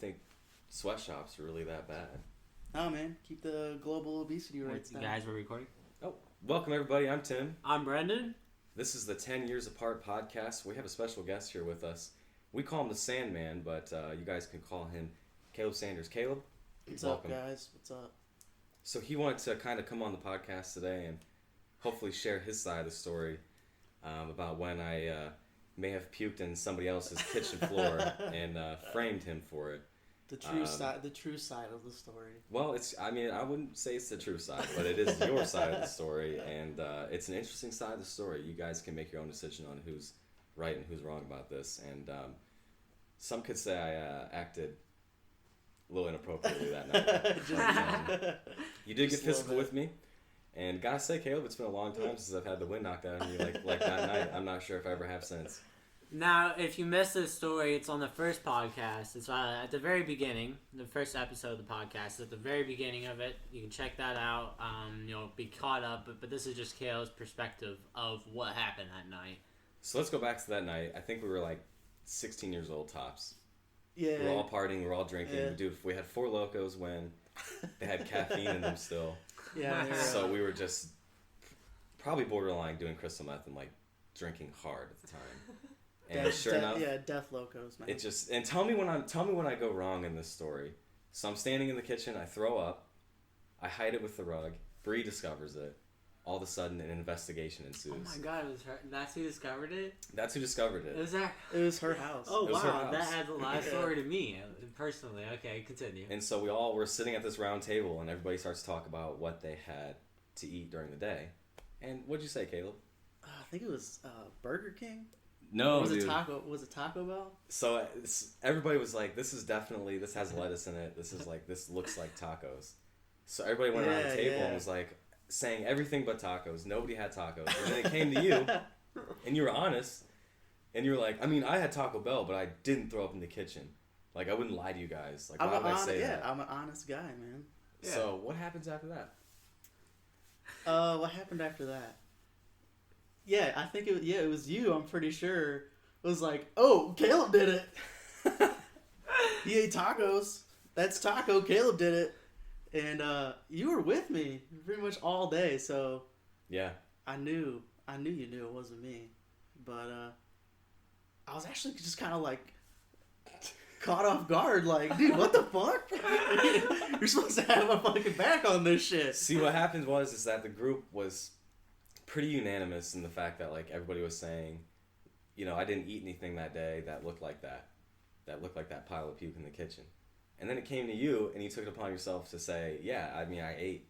think sweatshops are really that bad. Oh man, keep the global obesity rates down. Guys, we're recording. Oh, welcome everybody. I'm Tim. I'm Brendan. This is the 10 Years Apart podcast. We have a special guest here with us. We call him the Sandman, but you guys can call him Caleb Sanders. Caleb, What's welcome. up, guys? What's up? So he wanted to kind of come on the podcast today and hopefully share his side of the story about when I may have puked in somebody else's kitchen floor and framed him for it. The true side of the story. Well, I wouldn't say it's the true side, but it is your side of the story, and it's an interesting side of the story. You guys can make your own decision on who's right and who's wrong about this, and some could say I acted a little inappropriately that night. You did get physical with me, and gotta say, Caleb, it's been a long time since I've had the wind knocked out of me like that night. I'm not sure if I ever have since. Now, if you missed this story, it's on the first podcast. It's at the very beginning, the first episode of the podcast. At the very beginning of it, you can check that out. Be caught up. But this is just Kale's perspective of what happened that night. So let's go back to that night. I think we were like 16 years old tops. Yeah. We were all partying. We were all drinking. Yeah. We had Four Locos when they had caffeine in them still. Yeah. So we were just probably borderline doing crystal meth and like drinking hard at the time. And sure enough, Death Locos, man. it just tell me when I go wrong in this story. So I'm standing in the kitchen, I throw up, I hide it with the rug. Bree discovers it. All of a sudden, an investigation ensues. Oh my God, it was her. That's who discovered it? That's who discovered it. It was her. It was her house. Oh, It was her wow. house. That adds a lot of story to me, personally. Okay, continue. And so we all were sitting at this round table, and everybody starts to talk about what they had to eat during the day. And what'd you say, Caleb? I think it was Burger King. No, was dude. Was it Taco Bell? So everybody was like, this has lettuce in it. This looks like tacos. So everybody went around the table and was like saying everything but tacos. Nobody had tacos. And then it came to you, and you were honest, and you were like, I had Taco Bell, but I didn't throw up in the kitchen. Like, I wouldn't lie to you guys. Like, why would I say that? I'm an honest guy, man. Yeah. So what happens after that? What happened after that? Yeah, I think it was you, I'm pretty sure. It was like, oh, Caleb did it. He ate tacos. That's taco. Caleb did it. And you were with me pretty much all day, so yeah. I knew you knew it wasn't me. But I was actually just kind of like caught off guard, like, dude, what the fuck? You're supposed to have my fucking back on this shit. See, what happened was that the group was pretty unanimous in the fact that like everybody was saying, I didn't eat anything that day that looked like that pile of puke in the kitchen. And then it came to you, and you took it upon yourself to say, yeah, I ate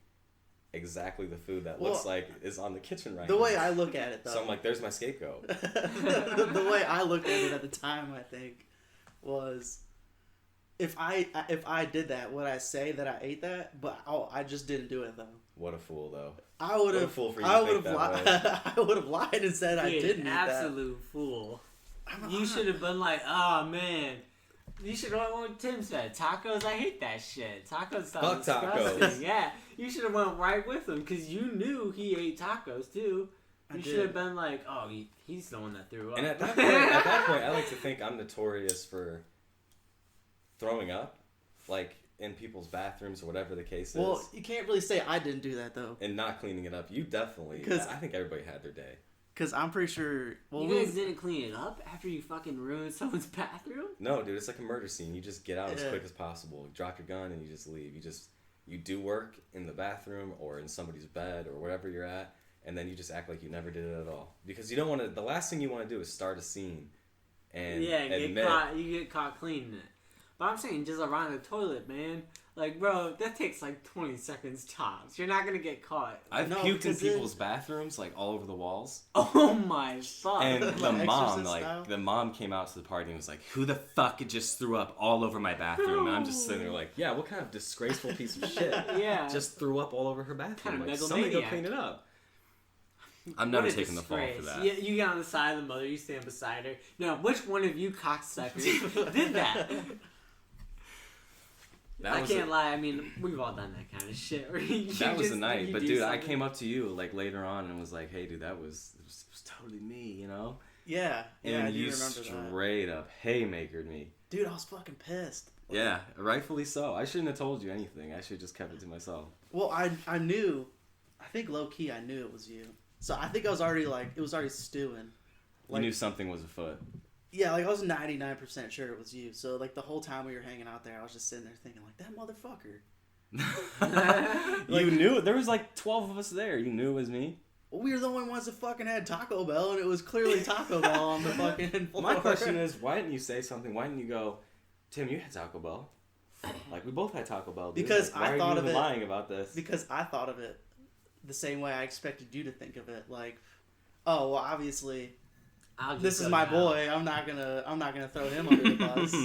exactly the food that looks like is on the kitchen right now. The way I look at it, though. So I'm like, there's my scapegoat. The way I looked at it at the time, I think, was if I did that, would I say that I ate that? But I just didn't do it though. What a fool, though. I would have lied and said I didn't eat that. Absolute fool. You should have been like, oh man. You should have went what Tim said. Tacos, I hate that shit. Tacos sound disgusting. Tacos. Yeah, you should have went right with him because you knew he ate tacos too. You should have been like, oh, he's the one that threw up. And at that point, I like to think I'm notorious for throwing up, like in people's bathrooms or whatever the case is. Well, you can't really say I didn't do that though. And not cleaning it up. You definitely. I think everybody had their day. Because I'm pretty sure... Well, you guys didn't clean it up after you fucking ruined someone's bathroom? No, dude, it's like a murder scene. You just get out as quick as possible. Drop your gun and you just leave. You do work in the bathroom or in somebody's bed or wherever you're at, and then you just act like you never did it at all. Because you don't want to... The last thing you want to do is start a scene and you get caught cleaning it. But I'm saying just around the toilet, man. Like, bro, that takes like 20 seconds tops. You're not going to get caught. I've puked in people's bathrooms, like, all over the walls. Oh, my fuck. And the mom came out to the party and was like, who the fuck just threw up all over my bathroom? And I'm just sitting there like, yeah, what kind of disgraceful piece of shit just threw up all over her bathroom? Kind of somebody go clean it up. I'm never taking the fall for that. You get on the side of the mother, you stand beside her. Now, which one of you cocksuckers did that? I can't lie. I mean, we've all done that kind of shit. That was the night. But, dude, I came up to you, like, later on and was like, hey, dude, it was totally me, Yeah. And I do you remember straight up haymakered me. Dude, I was fucking pissed. Yeah, rightfully so. I shouldn't have told you anything. I should have just kept it to myself. Well, I knew. I think low key I knew it was you. So I think I was already like it was already stewing. You knew something was afoot. Yeah, like I was 99% sure it was you. So like the whole time we were hanging out there, I was just sitting there thinking like that motherfucker. You knew there was like 12 of us there. You knew it was me. Well, we were the only ones that fucking had Taco Bell, and it was clearly Taco Bell on the fucking floor. My question is, why didn't you say something? Why didn't you go, Tim? You had Taco Bell. Like we both had Taco Bell. Dude. Because like, I thought of it lying about this. Because I thought of it the same way I expected you to think of it. Like, oh well, obviously, this is my boy. I'm not gonna throw him under the bus.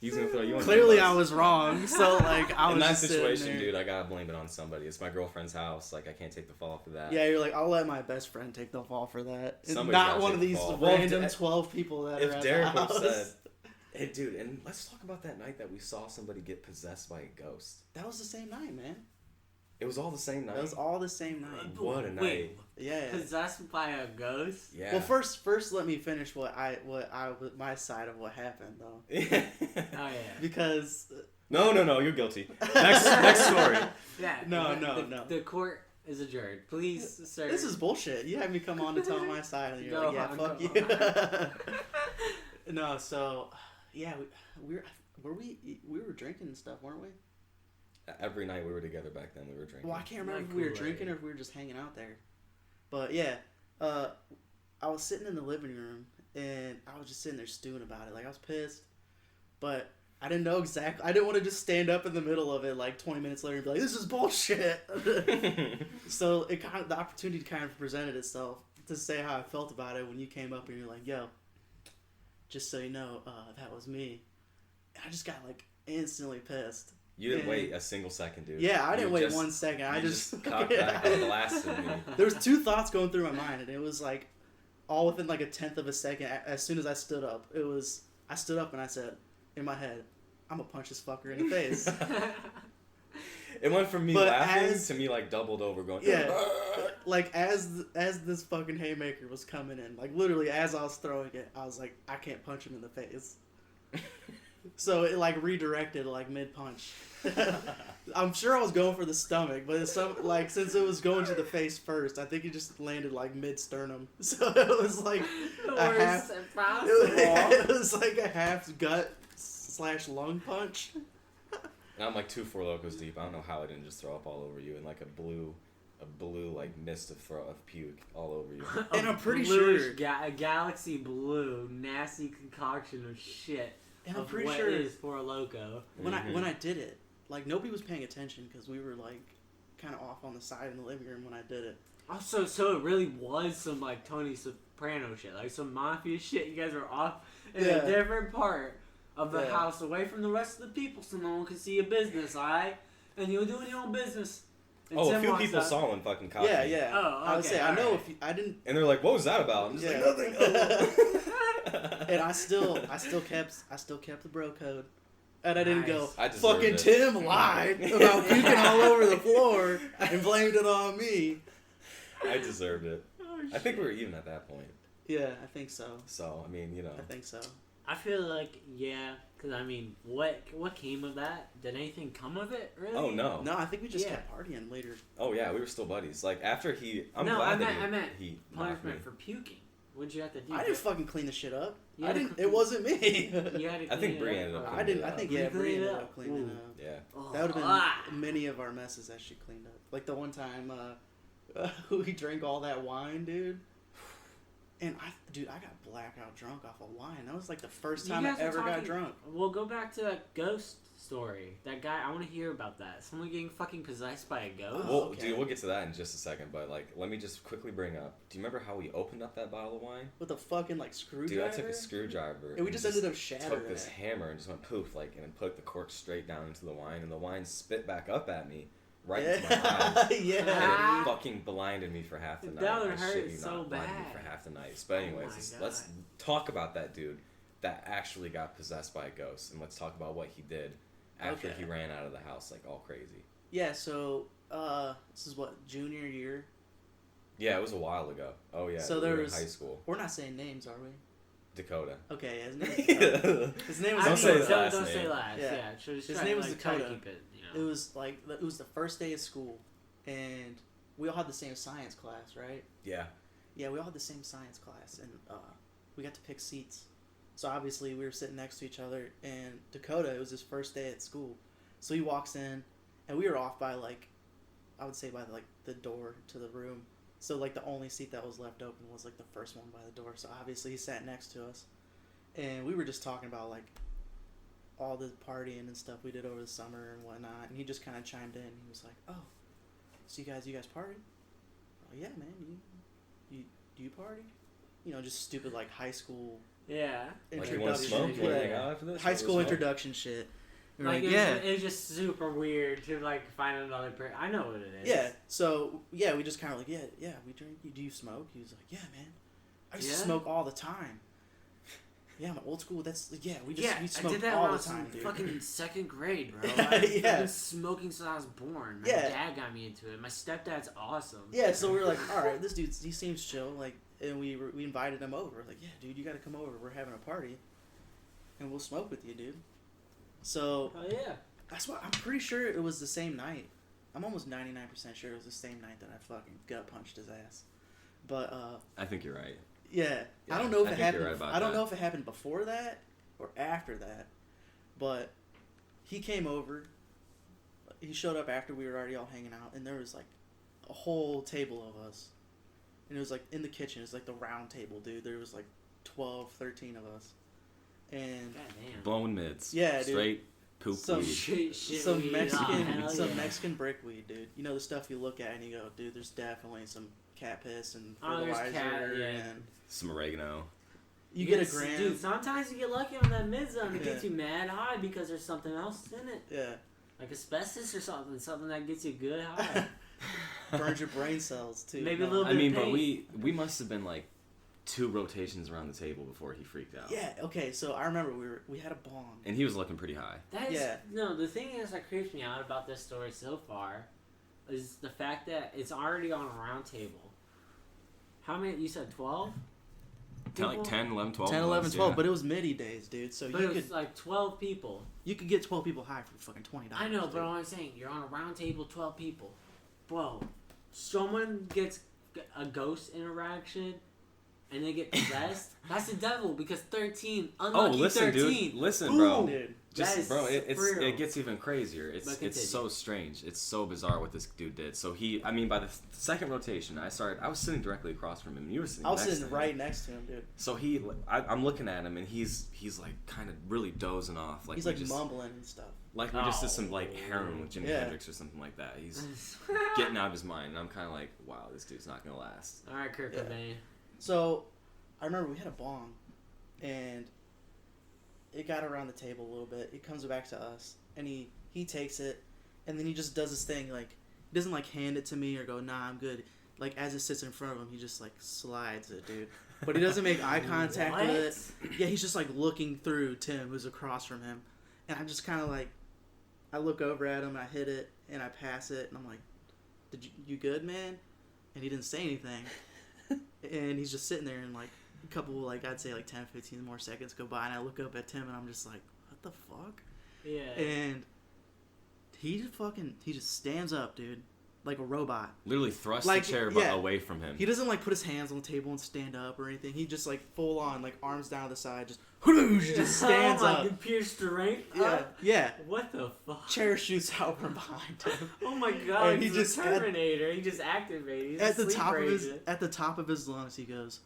He's gonna throw you under Clearly, the bus. I was wrong. So like, I was in that just situation, there. dude. I gotta blame it on somebody. It's my girlfriend's house. Like I can't take the fall for that. Yeah, you're like, I'll let my best friend take the fall for that. It's Somebody's not gotta one take of the these fall. random Well, if 12 people that are If at Derek the would have house. said, "Hey, dude," and let's talk about that night that we saw somebody get possessed by a ghost. That was the same night, man. It was all the same night. That was all the same night. What a night! Wait, Yeah. possessed by a ghost? Yeah. Well, first, let me finish my side of what happened though, Oh yeah. because No, you're guilty. Next story. Yeah. No, the, no. The court is adjourned. Please, sir. this is bullshit. You had me come on to tell my side, and you're Go like, yeah, on, fuck go you. No, so yeah, we were drinking and stuff, weren't we? Every night we were together back then, we were drinking. Well, I can't remember Like if we were Kool-Aid. drinking or if we were just hanging out there. But yeah, I was sitting in the living room and I was just sitting there stewing about it. Like I was pissed, but I didn't know exactly. I didn't want to just stand up in the middle of it like 20 minutes later and be like, "This is bullshit." So the opportunity kind of presented itself to say how I felt about it when you came up and you're like, "Yo, just so you know, that was me." And I just got like instantly pissed. You didn't And- wait a single second, dude. Yeah, I You didn't wait just- 1 second. I you just cocked back and blasted me. There was 2 thoughts going through my mind, and it was like all within like a tenth of a second. As soon as I stood up, I stood up and I said in my head, "I'm gonna punch this fucker in the face." It went from me But laughing to me like doubled over going. Yeah, like as this fucking haymaker was coming in, like literally as I was throwing it, I was like, I can't punch him in the face. So it like redirected like mid punch. I'm sure I was going for the stomach, but since it was going to the face first, I think it just landed like mid sternum. So it was like The a half. worst possible. It was like a half gut / lung punch. And I'm like 2 Four Locos deep. I don't know how I didn't just throw up all over you and like a blue like mist of puke all over you. And I'm pretty Bluish sure- a galaxy blue, nasty concoction of shit. And I'm of pretty what sure is for a loco. when Mhm. I did it, like nobody was paying attention because we were like kind of off on the side in the living room when I did it. Also, so it really was some like Tony Soprano shit, like some mafia shit. You guys were off in Yeah. a different part of the Yeah. house, away from the rest of the people, so no one could see your business, alright? And you were doing your own business. And Oh, a Tim few walks people up. saw him fucking cocky. Yeah, yeah. Oh, I would okay, say I know alright. if you, I didn't, And they're like, "What was that about?" I'm just Yeah. like, "Nothing." and I still kept the bro code. And I didn't go, Nice. I deserved fucking it. Tim lied about puking all over the floor and blamed it on me. I deserved it. Oh, I think we shit. were even at that point. Yeah, I think so. So I mean, you know. I think so. I feel like, yeah, because I mean, what came of that? Did anything come of it, really? Oh no. No, I think we just Yeah. kept partying later. Oh yeah, we were still buddies. Like after I'm No, glad I that meant he knocked me. punishment for puking. What'd you have to do? I didn't fucking clean the shit up. You I had to didn't. clean- It wasn't me. You had to I think clean Bree it ended up or- I didn't. I cleaning think You yeah, cleaned Bree it ended up? up cleaning Ooh. up. Yeah. Oh, That would have ah. been many of our messes that she cleaned up. Like the one time we drank all that wine, dude. And I got blackout drunk off of wine. That was like the first You time I guys were ever got talking- drunk. Well, go back to that ghost story. That guy, I want to hear about that. Someone getting fucking possessed by a ghost. Oh, Well, okay. dude, we'll get to that in just a second. But like, let me just quickly bring up. Do you remember how we opened up that bottle of wine? With a fucking like screwdriver. Dude, I took a screwdriver. And we just ended up took shattering this it. hammer and just went poof, like, and then put the cork straight down into the wine, and the wine spit back up at me, right into my eyes. Yeah. And Ah. it fucking blinded me for half the night. That would I hurt shit you so not, blinded me bad. for half the night. But anyways, Oh my let's God. talk about that dude that actually got possessed by a ghost, and let's talk about what he did after Okay. he ran out of the house like all crazy. Yeah. So this is what, junior year. Yeah, it was a while ago. Oh yeah, So we there were in was- high school. We're not saying names, are we? Dakota. Okay, his name was Dakota. His name was Don't say his Dakota. last Don't name. say last. Yeah. Yeah. Just His try, name was like, try to Dakota. keep it, It was like it was the first day of school, and we all had the same science class, right? Yeah. Yeah, we all had the same science class, and we got to pick seats. So obviously we were sitting next to each other, and Dakota, it was his first day at school, so he walks in, and we were off by like, I would say by like the door to the room. So like the only seat that was left open was like the first one by the door. So obviously he sat next to us, and we were just talking about like all the partying and stuff we did over the summer and whatnot, and he just kind of chimed in. He was like, "Oh, so you guys party?" Oh yeah, man. You do you party? You know, just stupid like high school Yeah. Like you want to introduction. smoke? You want to hang out after this? High school introduction shit. And we're Like, like, it was just super weird to like find another person. I know what it is. yeah. So yeah, we just kind of like, yeah, we drink. Do you smoke? He was like, yeah, man. I used to smoke all the time. Yeah, I'm old school. We smoked I did that all when I the was time, in dude. fucking second grade, bro. I've been smoking since I was born. My dad got me into it. My stepdad's awesome. Yeah, so we were like, all right, this dude, he seems chill. Like, and we invited him over. Like, yeah, dude, you got to come over. We're having a party, and we'll smoke with you, dude. So Oh yeah. that's why I'm pretty sure it was the same night. I'm almost 99% sure it was the same night that I fucking gut punched his ass. But I think you're right. yeah, Yeah, I don't know if I it think you're happened. right about I don't that. know if it happened before that or after that. But he came over. He showed up after we were already all hanging out, and there was like a whole table of us. And it was like in the kitchen. It was like the round table, dude. There was like 12, 13 of us. And Goddamn. Blowing mids. Yeah, dude. Straight poop Some weed. Shit, some weed. Mexican, Oh, hell some yeah. Mexican brickweed, dude. You know the stuff you look at and you go, dude, there's definitely some cat piss and Oh, there's fertilizer, cat, yeah. and Some oregano. you get a Yes, gram. Dude, sometimes you get lucky on that mid zone. It Yeah. gets you mad high because there's something else in it. Yeah, Like asbestos or something that gets you good high. burns your brain cells too. Maybe a No. little I mean, paint. but we must have been like 2 rotations around the table before he freaked out. Yeah. Okay. So I remember we had a bong. And he was looking pretty high. That is, Yeah. No, the thing is that creeps me out about this story so far is the fact that it's already on a round table. How many? You said 12? Like 10, 11, 12. 10, 11, months, 12, yeah. but it was midi days, dude. So But you it was could like 12 people. get 12 people high for fucking $20. I know, but dude. I'm saying you're on a round table, 12 people. Bro, someone gets a ghost interaction and they get possessed. That's the devil because 13, Oh, unlucky listen, 13. dude. Listen, Boom. bro. Dude. Just That is bro, real. it gets even crazier. But It's continue. so strange. It's so bizarre what this dude did. So by the second rotation, I was sitting directly across from him. And you were sitting. I was next sitting to him. right next to him, dude. So I'm looking at him and he's like kind of really dozing off. Like He's we like just, mumbling and stuff. like we just did some Oh. like heroin with Jimi Yeah. Hendrix or something like that. He's getting out of his mind. And I'm kind of like, wow, this dude's not gonna last. All right, Kurt Yeah. Cobain. So I remember we had a bong, and it got around the table a little bit. It comes back to us, and he takes it, and then he just does this thing like he doesn't like hand it to me or go, nah, I'm good. Like as it sits in front of him, he just like slides it, dude. But he doesn't make eye contact What? with it. Yeah, he's just like looking through Tim, who's across from him, and I'm just kind of like, I look over at him, I hit it, and I pass it, and I'm like, "Did you good, man?" And he didn't say anything, and he's just sitting there, and like a couple, like I'd say like 10, 15 more seconds go by, and I look up at Tim, and I'm just like, "What the fuck?" Yeah. And he just stands up, dude, like a robot. Literally thrust Like, the chair yeah. away from him. He doesn't like put his hands on the table and stand up or anything. He just like full on, like arms down to the side, just stands oh my, up. pure strength. Yeah, up? yeah. What the fuck? Chair shoots out from behind him. Oh my god, And he he's just a Terminator. He just activated. He's At a the sleep agent. at the top of his lungs, he goes,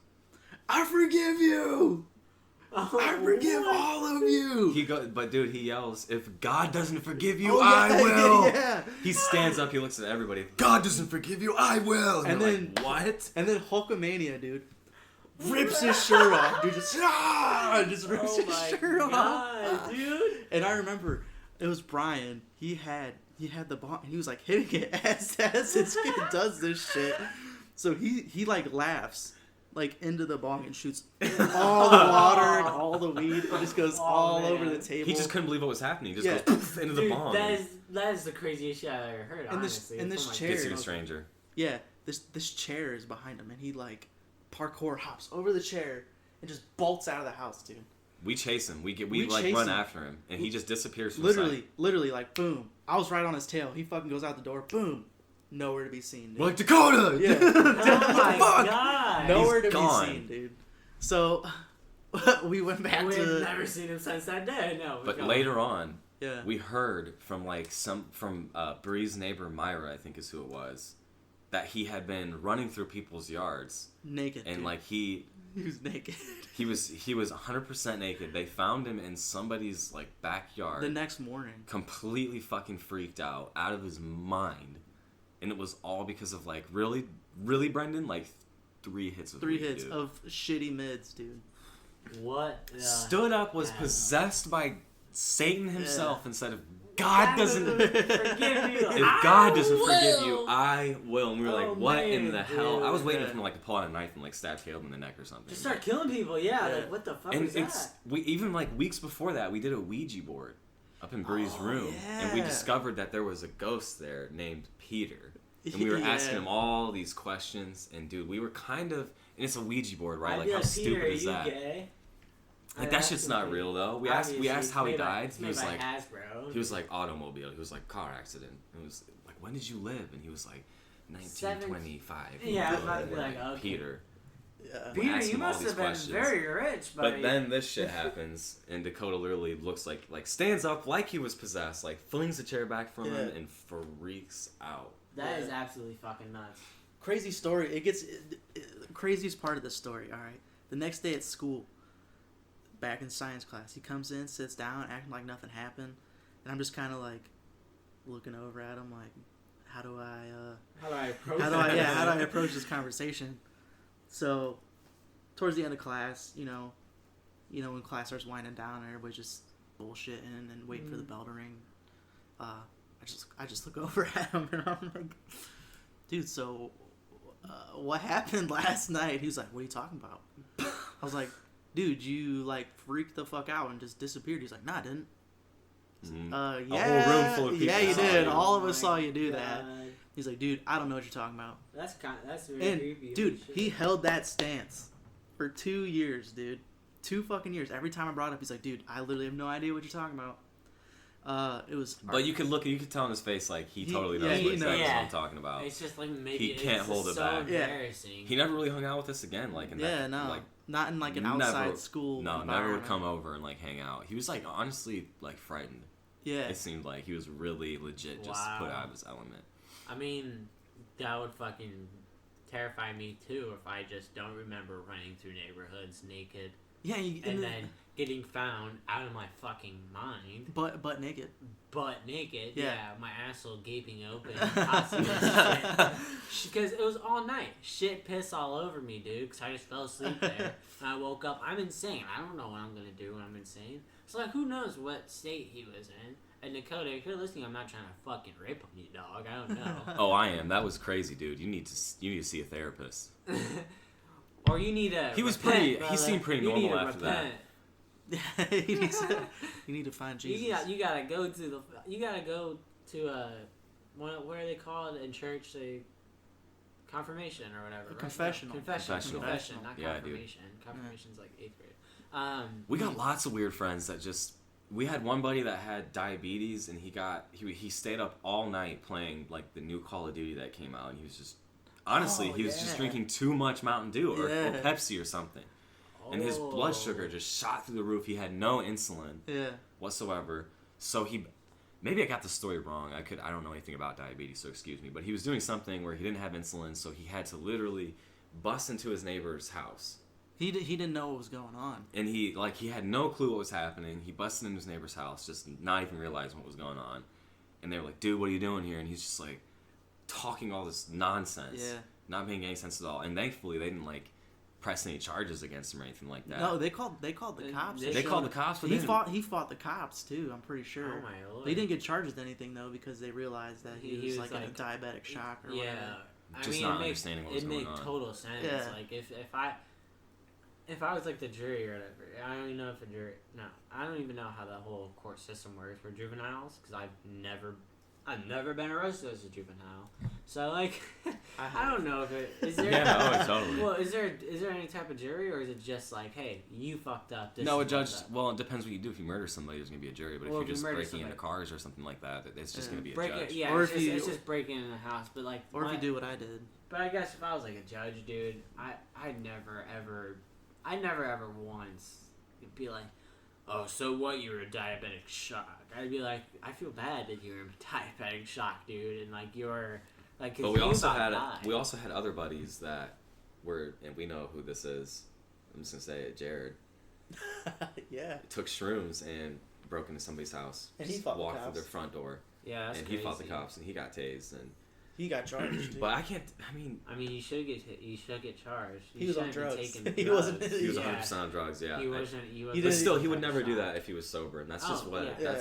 "I forgive you. Oh, I forgive what? all of you." But dude, he yells, "If God doesn't forgive you, Oh, I yeah, will." Yeah. He stands up, he looks at everybody. "If God doesn't forgive you, I will." And, And they're then- like, what? And then Hulkamania, dude, rips his shirt off, dude. Just rips Oh his my shirt off. god, dude. And I remember it was Brian. He had the bong, and he was like hitting it as this kid does this shit. So he like laughs like into the bong and shoots all the water and all the weed. It just goes Oh, all man. over the table. He just couldn't believe what was happening. He just Yeah. goes poof into the Dude, bomb. that is the craziest shit I've ever heard. And Honestly, this Oh my chair- Gets even stranger. Yeah, this chair is behind him, and he like parkour hops over the chair and just bolts out of the house, dude. We chase him. We chase run him. after him, and he just disappears from Literally, like, boom. I was right on his tail. He fucking goes out the door. Boom. Nowhere to be seen, dude. We're like, Dakota! Yeah. Oh my god! Nowhere to gone. be seen, dude. So, we went back We've to... never seen him since that day. No. But later on, Yeah. we heard from Bree's neighbor Myra, I think is who it was, that he had been running through people's yards Naked, and dude. like he was naked. he was 100% naked. They found him in somebody's like backyard The next morning. completely fucking freaked out of his mind, and it was all because of like really Brendan, like 3 hits of Three weed, hits dude. of shitty mids, dude. What? Stood up, was Yeah. possessed by Satan himself, and said, if God God doesn't forgive you. if God doesn't forgive you, I will. And we were Oh, like, what in man, the hell? I was waiting dude. for him like to pull out a knife and like stab Caleb in the neck or something. Just start killing people. Yeah. Yeah. Like, what the fuck And was it's that? we even like weeks before that we did a Ouija board up in Bree's room, and we yeah. discovered that there was a ghost there named Peter, and we were Yeah. asking him all these questions. And dude, we were kind of, and it's a Ouija board, right? I'd Like be how Peter, stupid are is you that? Gay? Like I'd that ask shit's him, not like, real though. We obviously, asked how he it's made by- died. it's He made was by like Hasbro. he was like automobile. He was like car accident. It was like, when did you live? And he was like 1925. Yeah, I was And about to be we're like, okay. Peter. Yeah. We Peter, asked you him all must these have been questions. very rich, buddy. But then this shit happens, and Dakota literally looks like stands up like he was possessed, like flings the chair back from him and freaks out. That is absolutely fucking nuts. Crazy story. It gets... craziest part of the story, alright? The next day at school, back in science class, he comes in, sits down, acting like nothing happened. And I'm just kind of like looking over at him like, how do I approach this conversation? So, towards the end of class, you know, when class starts winding down and everybody's just bullshitting and waiting for the bell to ring, I just look over at him and I'm like, dude, so what happened last night? He was like, what are you talking about? I was like, dude, you like freaked the fuck out and just disappeared. He's like, nah, I didn't. A Yeah, whole room full of people yeah, you saw did. you. All of Oh us my saw you do God. that. He's like, dude, I don't know what you're talking about. That's really And creepy. dude, Holy he shit. held that stance for 2 years, dude. 2 fucking years. Every time I brought it up, he's like, dude, I literally have no idea what you're talking about. It was. But you could tell in his face like he totally knows yeah, what he exactly knows. what I'm talking about. It's just like maybe He can't it's hold just it so back. Yeah. embarrassing. He never really hung out with us again, like in Yeah, that, no, like not in like an never- outside school. no, never would environment. come over and like hang out. He was like honestly like frightened. Yeah, It seemed like he was really legit, just put out of his element. I mean, that would fucking terrify me too if I just don't remember running through neighborhoods naked yeah, and then getting found out of my fucking mind, butt naked. butt naked. Yeah. Yeah, my asshole gaping open, because it was all night. Shit, piss all over me, dude. Because I just fell asleep there, and I woke up. I'm insane. I don't know what I'm gonna do when I'm insane. So like, who knows what state he was in? And Dakota, if you're listening, I'm not trying to fucking rape on you, dog. I don't know. Oh, I am. That was crazy, dude. You need to see a therapist. Or you need to. He was repent, pretty- he brother. seemed pretty You need normal to after that. repent. you need to find Jesus. You gotta go to what are they called in church? Confirmation or whatever. Right? Confessional. Confessional. Confession, not Yeah, dude. confirmation. Confirmation's like 8th grade. We got lots of weird friends that just. We had one buddy that had diabetes, and he stayed up all night playing like the new Call of Duty that came out, and he was just honestly he was just yeah. drinking too much Mountain Dew or Yeah. Pepsi or something, and his blood sugar just shot through the roof. He had no insulin Yeah. whatsoever, so maybe I got the story wrong. I don't know anything about diabetes, so excuse me. But he was doing something where he didn't have insulin, so he had to literally bust into his neighbor's house. He didn't know what was going on. And he had no clue what was happening. He busted into his neighbor's house, just not even realizing what was going on. And they were like, dude, what are you doing here? And he's just like talking all this nonsense. Yeah. Not making any sense at all. And thankfully they didn't like press any charges against him or anything like that. No, they called the cops. They They called the cops, but He they didn't- he fought the cops too. I'm pretty sure. Oh my lord. He didn't get charged with anything though because they realized that he was like in a diabetic shock or Yeah. whatever. Just not understanding what was it going made on. total sense. Yeah. Like if I was like the jury or whatever, I don't even know if a jury. No, I don't even know how the whole court system works for juveniles because I've never been arrested as a juvenile. So like, I don't know if it is there. Yeah, totally. Well, is there any type of jury, or is it just like, hey, you fucked up? No, a judge. Well, it depends what you do. If you murder somebody, there's gonna be a jury. But if you're just breaking into cars or something like that, it's just gonna be a judge. Yeah, or it's just breaking into the house. But like, or if you do what I did. But I guess if I was like a judge, dude, I never ever once be like, oh, so what? You were a diabetic shock. I'd be like, I feel bad that you were a diabetic shock, dude, and like you're like. But we also had other buddies that were, and we know who this is. I'm just gonna say it, Jared. Yeah. Took shrooms and broke into somebody's house. And he fought the walked cops. through their front door. Yeah, that's and crazy. he fought the cops and he got tased and. He got charged. Dude. But I can't. I mean, you should get charged. He was on drugs. He wasn't. He was 100% on drugs. Yeah. He wasn't. But still, he would never do that if he was sober, and that's just what. Yeah.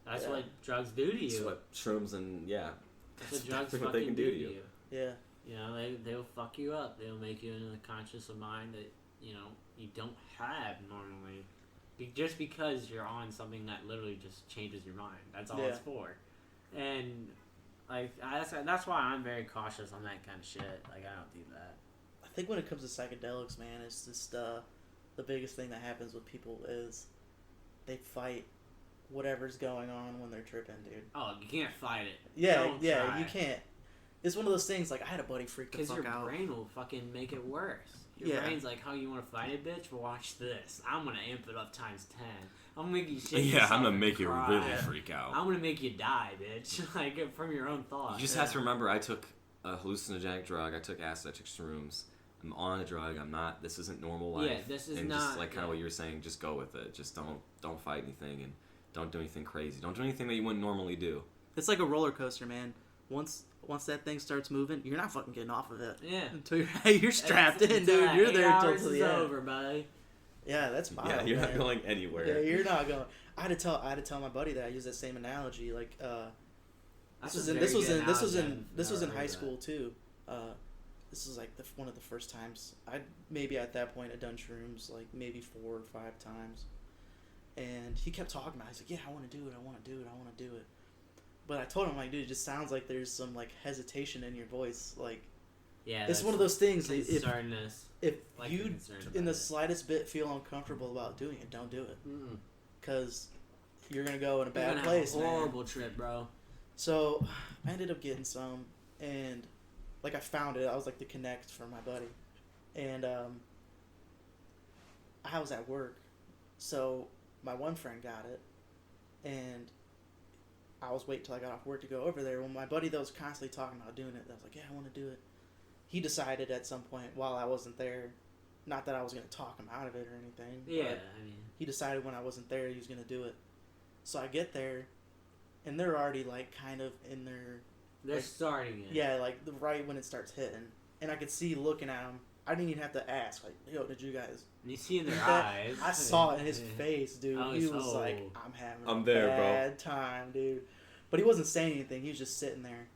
That's what drugs do to you. That's what shrooms and That's what drugs what fucking do to you. Yeah. You know, they'll fuck you up. They'll make you into the conscious of mind that you don't have normally, just because you're on something that literally just changes your mind. That's all it's for, and. Like, that's why I'm very cautious on that kind of shit. Like, I don't do that. I think when it comes to psychedelics, man, it's just the biggest thing that happens with people is they fight whatever's going on when they're tripping, dude. Oh, you can't fight it. Yeah, you can't. It's one of those things, like, I had a buddy freak the fuck out. Because your brain will fucking make it worse. Your brain's like, how you want to fight it, bitch? Well, watch this. I'm going to amp it up times 10. I'm gonna make you shit. Yeah, I'm gonna make you really freak out. I'm gonna make you die, bitch. Like from your own thoughts. You just have to remember, I took a hallucinogenic drug. I took acid. I took shrooms. I'm on a drug. I'm not. This isn't normal life. Yeah, this is and not. Just like kind of what you were saying. Just go with it. Just don't fight anything and don't do anything crazy. Don't do anything that you wouldn't normally do. It's like a roller coaster, man. Once that thing starts moving, you're not fucking getting off of it. Yeah. Until you're strapped in, dude. You're there until the end. Over, buddy. Yeah, that's fine. Yeah, you're not going anywhere. Yeah, you're not going. I had to tell my buddy that I use that same analogy. Like, this was in high school too. This was like one of the first times maybe at that point had done shrooms like maybe 4 or 5 times, and he kept talking about it. He's like, yeah, I want to do it. But I told him, like, dude, it just sounds like there's some like hesitation in your voice. Like, yeah, it's one of those things. If like you in the slightest bit feel uncomfortable about doing it, don't do it. Because you're gonna go in a bad place. Have a horrible trip, bro. So I ended up getting some, and like I found it. I was like the connect for my buddy, and I was at work, so my one friend got it, and I was waiting till I got off work to go over there. When my buddy that was constantly talking about doing it, I was like, yeah, I want to do it. He decided at some point while I wasn't there, not that I was going to talk him out of it or anything. Yeah, I mean, he decided when I wasn't there he was going to do it. So I get there, and they're already like kind of in their. They're like, starting it. Yeah, like right when it starts hitting, and I could see looking at him. I didn't even have to ask, like, yo, did you guys? You see in their eyes. I saw it in his face, dude. He was like, I'm having a bad time, dude. But he wasn't saying anything. He was just sitting there,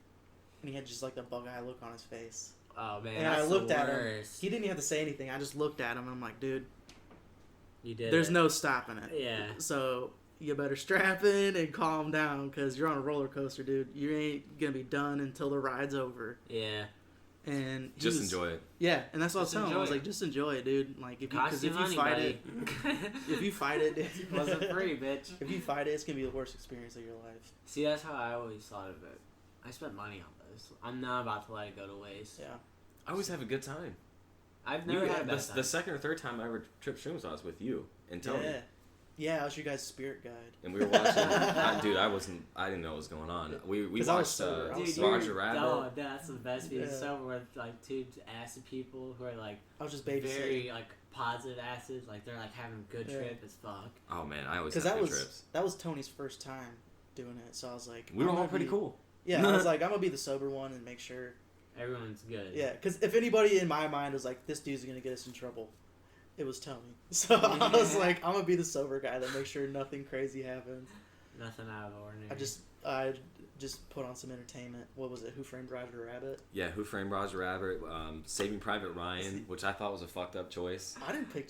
and he had just like the bug-eye look on his face. Oh man, and that's I looked the at him. worst. He didn't even have to say anything. I just looked at him, and I'm like, dude, you did. There's no stopping it. Yeah. So you better strap in and calm down, because you're on a roller coaster, dude. You ain't gonna be done until the ride's over. Yeah. And just enjoy it. Yeah, and that's what I was telling him. I was like, just enjoy it, dude. Like, if you fight it, it wasn't free, bitch. If you fight it, it's gonna be the worst experience of your life. See, that's how I always thought of it. I spent money on this. I'm not about to let it go to waste. Yeah. I always have a good time. I've never had a bad time. The second or third time I ever tripped shrooms, I was with you and Tony. Yeah, I was your guys' spirit guide. And we were watching. Dude, I didn't know what was going on. We watched Roger Rabbit. Oh, that's the best. Being sober with like 2 acid people who are like. I was just very like positive acids. Like they're like having a good trip as fuck. Oh man, I always have good trips. That was Tony's first time doing it, so I was like, we were all pretty cool. Yeah, I was like, I'm gonna be the sober one and make sure everyone's good. Yeah, because if anybody in my mind was like, this dude's gonna get us in trouble, it was Tony. So I was like, I'm gonna be the sober guy that makes sure nothing crazy happens. Nothing out of ordinary. I just put on some entertainment. What was it? Who Framed Roger Rabbit? Yeah, Who Framed Roger Rabbit? Saving Private Ryan, which I thought was a fucked up choice. I didn't pick.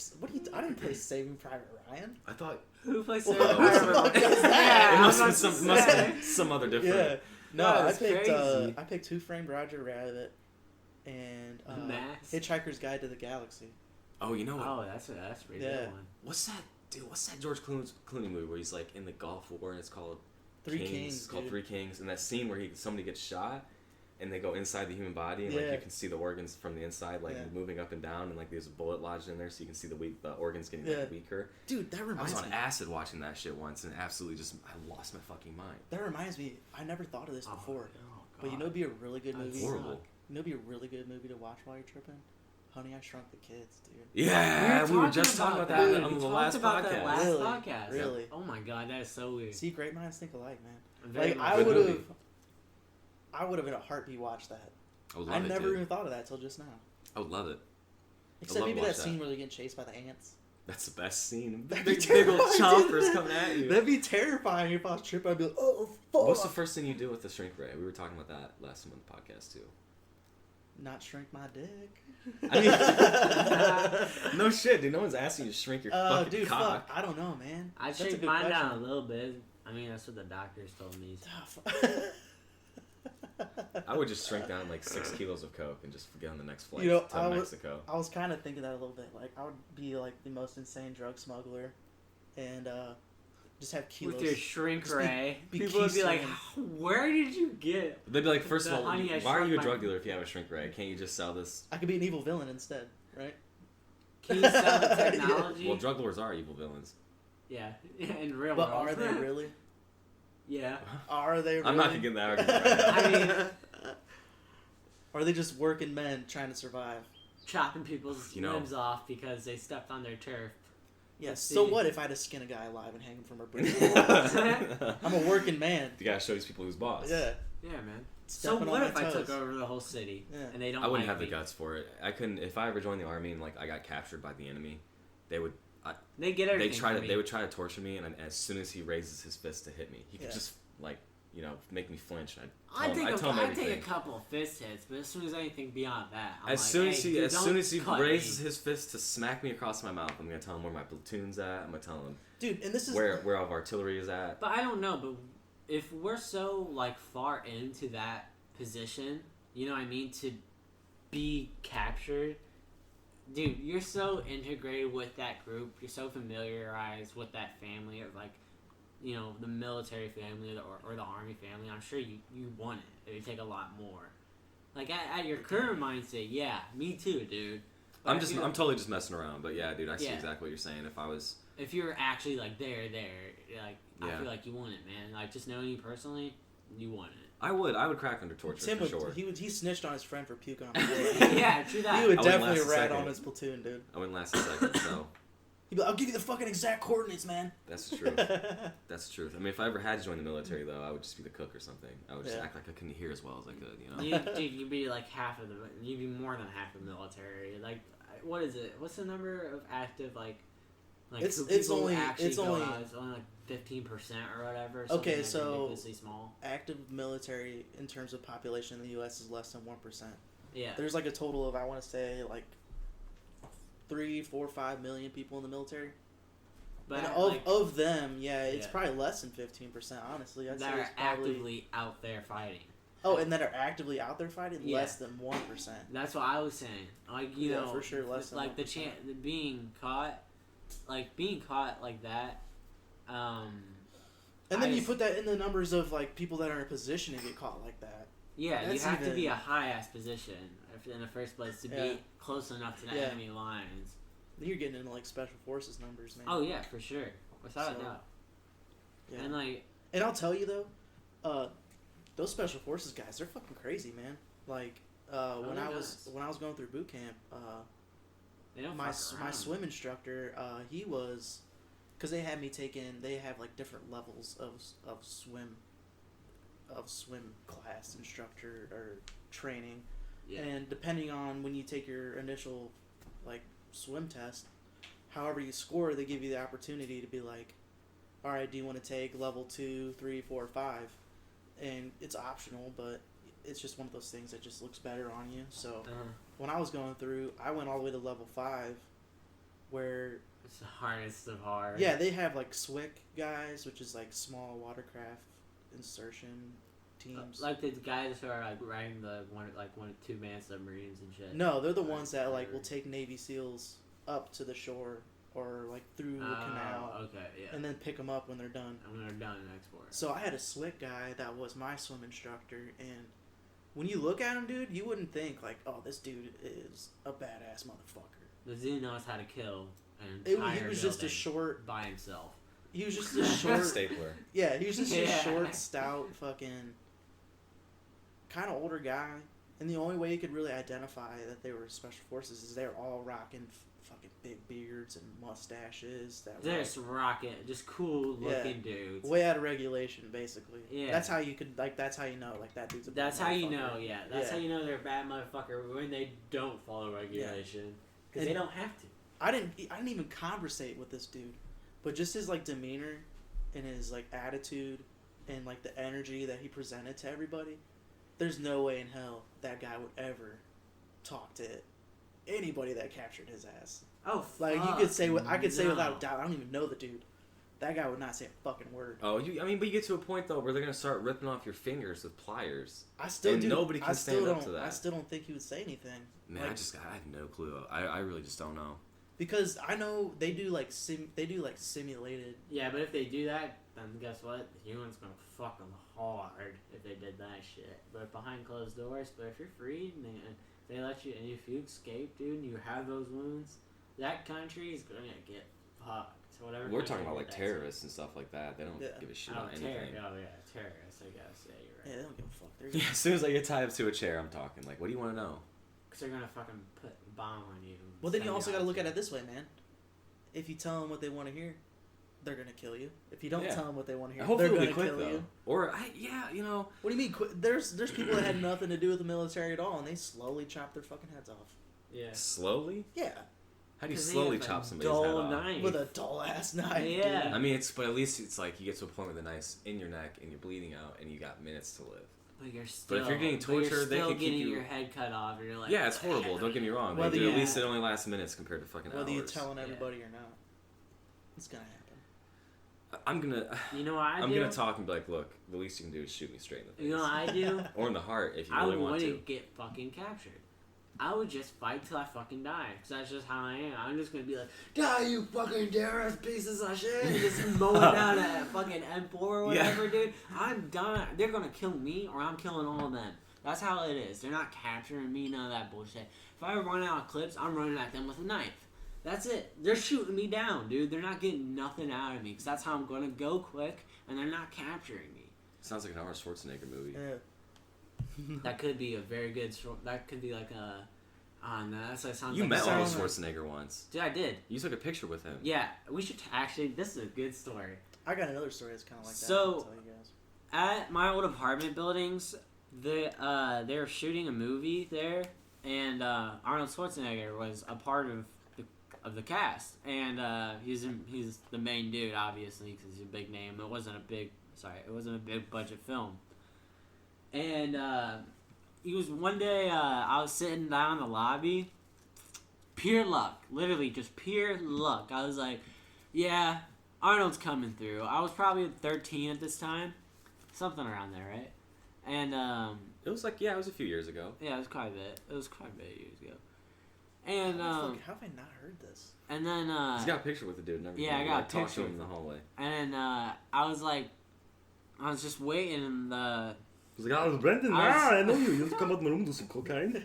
I didn't play Saving Private Ryan. I thought. Who plays Saving Private Ryan? It must have been some other different. Yeah. No, That is I picked Who Framed Roger Rabbit and Hitchhiker's Guide to the Galaxy. Oh, you know what? Oh, that's a pretty good one. What's that George Clooney movie where he's like in the Gulf War and it's called Three Kings. It's called Three Kings, and that scene where somebody gets shot and they go inside the human body and like you can see the organs from the inside like moving up and down, and like there's a bullet lodged in there so you can see the organs getting like, weaker. Dude, that reminds me. I was on acid watching that shit once and absolutely I lost my fucking mind. That reminds me, I never thought of this before. But you know, it'd be a really good movie. Horrible. You know, it'd be a really good movie to watch while you're tripping. Honey, I Shrunk the Kids, dude. Yeah, we were just talking about that on the last podcast. Podcast. Really? Oh my god, that is so weird. See, great minds think alike, man. Very I would have in a heartbeat watched that. I never even thought of that till just now. I would love it. Except maybe that scene where they're getting chased by the ants. That's the best scene. Big old chompers coming at you. That'd be terrifying if I was tripping. I'd be like, oh, fuck. What's the first thing you do with the shrink ray? We were talking about that last month podcast too. Not shrink my dick. I mean, no shit, dude. No one's asking you to shrink your fucking cock. Fuck. I don't know, man. I'd shrink mine down a little bit. I mean, that's what the doctors told me. I would just shrink down like 6 kilos of coke and just get on the next flight to Mexico. I was kind of thinking that a little bit. Like, I would be like the most insane drug smuggler, and just have kilos. With your shrink ray. People would be like, where did you get? They'd be like, first of all, why are you a drug dealer if you have a shrink ray? Can't you just sell this? I could be an evil villain instead, right? Can you sell the technology? Well, drug lords are evil villains. Yeah, in real but world. Are they really? Yeah. Are they really? I'm not going to get in that argument right now. I mean... Or are they just working men trying to survive? Chopping people's limbs off because they stepped on their turf. Yeah, so what if I had to skin a guy alive and hang him from a bridge? I'm a working man. You gotta show these people who's boss. Yeah. Yeah, man. So what if I took over the whole city and they don't I wouldn't have the guts for it. I couldn't. If I ever joined the army and like I got captured by the enemy, they would... They get everything They would try to torture me, and as soon as he raises his fist to hit me, he could just like... make me flinch. I'd take a couple of fist hits, but as soon as anything beyond that, as soon as he raises his fist to smack me across my mouth, I'm gonna tell him where my platoon's at. I'm gonna tell him, dude, and this is where our artillery is at. But I don't know. But if we're so like far into that position, you know what I mean, to be captured, dude, you're so integrated with that group. You're so familiarized with that family of like. The military family or the army family, I'm sure you want it. It would take a lot more. Like, at your current mindset, yeah, me too, dude. But I'm totally just messing around, but yeah, dude, I see exactly what you're saying. If you're actually, like, there, like, I feel like you want it, man. Like, just knowing you personally, you want it. I would crack under torture for sure. He snitched on his friend for puking on him. Yeah, true that. He would definitely rat on his platoon, dude. I wouldn't last a second, so... He'd be like, I'll give you the fucking exact coordinates, man. That's the truth. That's the truth. I mean, if I ever had to join the military, though, I would just be the cook or something. I would just act like I couldn't hear as well as I could, You'd be like you'd be more than half the military. Like, what is it? What's the number of active, like it's only like 15% or whatever. Okay, so ridiculously small. Active military in terms of population in the U.S. is less than 1%. Yeah. There's like a total of, I want to say, like 3, 4, 5 million people in the military. But of them, it's probably less than 15%, honestly. I'd say it's probably... actively out there fighting. Oh, and that are actively out there fighting? Yeah. Less than 1%. That's what I was saying. Like, you know, for sure, less than like 1%. Being caught like that, and then you put that in the numbers of, like, people that are in a position to get caught like that. Yeah, you have to be a high-ass position in the first place to be close enough to the enemy lines. Then you're getting into, like, special forces numbers, man. Oh, yeah, for sure. Without a doubt. Yeah. And I'll tell you, though, those special forces guys, they're fucking crazy, man. Like, when I was going through boot camp, my swim instructor, he was... Because they had me they have, like, different levels of swim class instructor or training. Yeah. And depending on when you take your initial, like, swim test, however you score, they give you the opportunity to be like, all right, do you want to take level 2, 3, 4, 5? And it's optional, but it's just one of those things that just looks better on you. So when I was going through, I went all the way to level 5, where it's the hardest of hard. Yeah, they have like SWIC guys, which is like small watercraft insertion teams. Like the guys who are like riding the one 2-man submarines and shit. No, they're the ones that like will take Navy SEALs up to the shore or like through the canal. Okay, yeah. And then pick them up when they're done. And when they're done and export. So I had a slick guy that was my swim instructor, and when you look at him, dude, you wouldn't think like, oh, this dude is a badass motherfucker. The dude knows how to kill an He entire was just a building short by himself. He was just a short stapler. Yeah, he was just a Yeah. short, stout, fucking kind of older guy. And the only way you could really identify that they were special forces is they were all rocking fucking big beards and mustaches. They're just rocket, just cool looking dudes. Way out of regulation, basically. Yeah. That's how you could that's how you know like that dude's a bad That's how you know, motherfucker. yeah. That's how you know they're a bad motherfucker when they don't follow regulation. Because they don't have to. I didn't even conversate with this dude, but just his like demeanor and his like attitude and like the energy that he presented to everybody. There's no way in hell that guy would ever talk to anybody that captured his ass. Oh, like you could say, I could say without a doubt. I don't even know the dude. That guy would not say a fucking word. Oh, but you get to a point though where they're gonna start ripping off your fingers with pliers. Nobody can stand up to that. I still don't think he would say anything. Man, like, I have no clue. I really just don't know. Because I know they do like simulated. Yeah, but if they do that, then guess what? The humans gonna fuck them hard if they did that shit. But behind closed doors. But if you're free and they let you, and if you escape, dude, and you have those wounds, that country is gonna get fucked. So whatever. We're talking about like terrorists and stuff like that. They don't give a shit about anything. Terrorists. I guess. Yeah, you're right. Yeah, they don't give a fuck. Yeah, as soon as I get tied up to a chair, I'm talking like, what do you want to know? Because they're gonna fucking put a bomb on you. Well, then you also got to look at it this way, man. If you tell them what they want to hear, they're gonna kill you. If you don't tell them what they want to hear, hopefully they're gonna kill you. Or you know. What do you mean? There's people that had nothing to do with the military at all, and they slowly chop their fucking heads off. Yeah. Slowly? Yeah. How do you slowly chop somebody's head off? Knife. With a dull ass knife. Yeah. Dude. I mean, but at least it's like you get to a point with a knife in your neck and you're bleeding out and you got minutes to live. But you're still. But if you're getting tortured, they can keep you. Your head cut off, and you're like. Yeah, it's horrible. Don't get me wrong. But at least it only lasts minutes compared to fucking hours. Whether you're telling everybody or not, it's gonna happen. I'm gonna. You know what I'm gonna talk and be like, look, the least you can do is shoot me straight in the face. You know what I do? Or in the heart if you really want to. I wouldn't get fucking captured. I would just fight till I fucking die. Because that's just how I am. I'm just going to be like, die, you fucking terrorist pieces of shit. And just mowing down that fucking M4 or whatever, dude. I'm done. They're going to kill me or I'm killing all of them. That's how it is. They're not capturing me, none of that bullshit. If I run out of clips, I'm running at them with a knife. That's it. They're shooting me down, dude. They're not getting nothing out of me. Because that's how I'm going to go quick. And they're not capturing me. Sounds like an Arnold Schwarzenegger movie. Yeah. That could be a very good short. That could be like a. That's like sounds. You like met Arnold Schwarzenegger once. Dude, I did. You took a picture with him. Yeah, we should actually. This is a good story. I got another story that's kind of like that. So, I'll tell you guys. At my old apartment buildings, they were shooting a movie there, and Arnold Schwarzenegger was a part of the cast, and he's the main dude, obviously, because he's a big name. It wasn't a big budget film, and he was one day. I was sitting down in the lobby, pure luck, literally just pure luck. I was like, yeah, Arnold's coming through. I was probably 13 at this time, something around there, right? And it was like, it was a few years ago. Yeah, it was quite a bit. It was quite a bit of years ago. And how have I not heard this? And then he's got a picture with the dude and everything. Yeah, I got a picture. Talked to him in the hallway. And I was just waiting in the. He's like, oh, Brendan, I know you. You have to come out of my room and do some cocaine.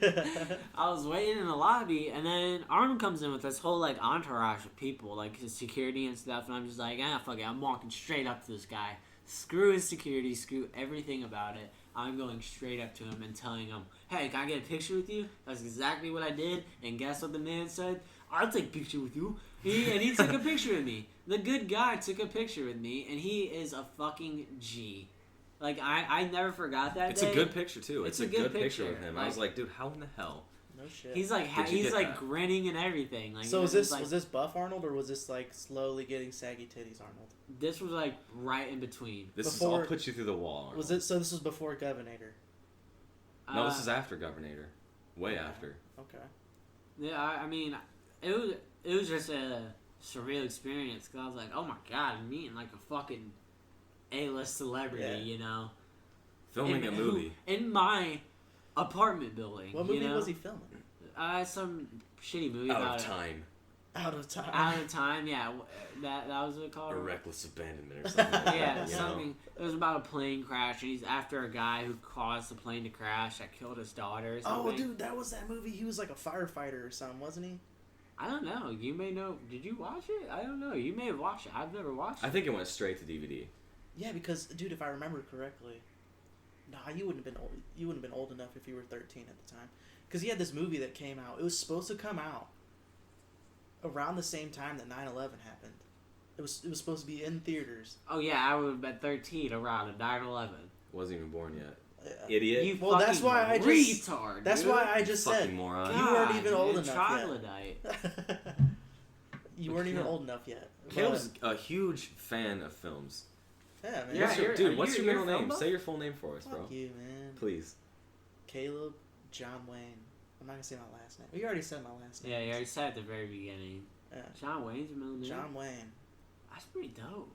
I was waiting in the lobby, and then Arnold comes in with this whole like entourage of people, like his security and stuff, and I'm just like, fuck it, I'm walking straight up to this guy. Screw his security, screw everything about it. I'm going straight up to him and telling him, hey, can I get a picture with you? That's exactly what I did, and guess what the man said? I'll take a picture with you. He took a picture with me. The good guy took a picture with me, and he is a fucking G. Like, I never forgot that It's day. a good picture, too. It's a good picture with him. Like, I was like, dude, how in the hell? No shit. He's like grinning and everything. Like, so was this buff Arnold, or was this like slowly getting saggy titties Arnold? This was like right in between. This is all put you through the wall, Arnold. Was it? So this was before Governator? No, this is after Governator. Way after. Okay. Yeah, I mean, it was just a surreal experience, because I was like, oh my god, I'm meeting like a fucking A-list celebrity, you know? Filming a movie. In my apartment building. What movie was he filming? Some shitty movie Out about of time. Out of time. Out of time, yeah. That was what it called. Or reckless abandonment or something like Yeah, that, something. It was about a plane crash, and he's after a guy who caused the plane to crash that killed his daughter or something. Oh, dude, that was that movie. He was like a firefighter or something, wasn't he? I don't know. You may know. Did you watch it? I don't know. You may have watched it. I've never watched it. I think it went straight to DVD. Yeah, because, dude, if I remember correctly, you wouldn't have been old. You wouldn't have been old enough if you were 13 at the time. Because he had this movie that came out. It was supposed to come out around the same time that 9/11 happened. It was supposed to be in theaters. Oh yeah, I would have been 13 around 9/11. Wasn't even born yet. Idiot. You Well, that's why I just retard. That's dude. why I just Fucking said moron. you weren't even old dude, enough troglodyte. yet. You weren't even old enough yet. Caleb's a huge fan of films. Yeah, man. Yeah, Dude, what's your you're middle a film name? buff? Say your full name for us, bro. Fuck you, man. Please. Caleb John Wayne. I'm not gonna say my last name. You already said my last name. Yeah, you already said at the very beginning. Yeah. John Wayne's your middle name. John Wayne. That's pretty dope.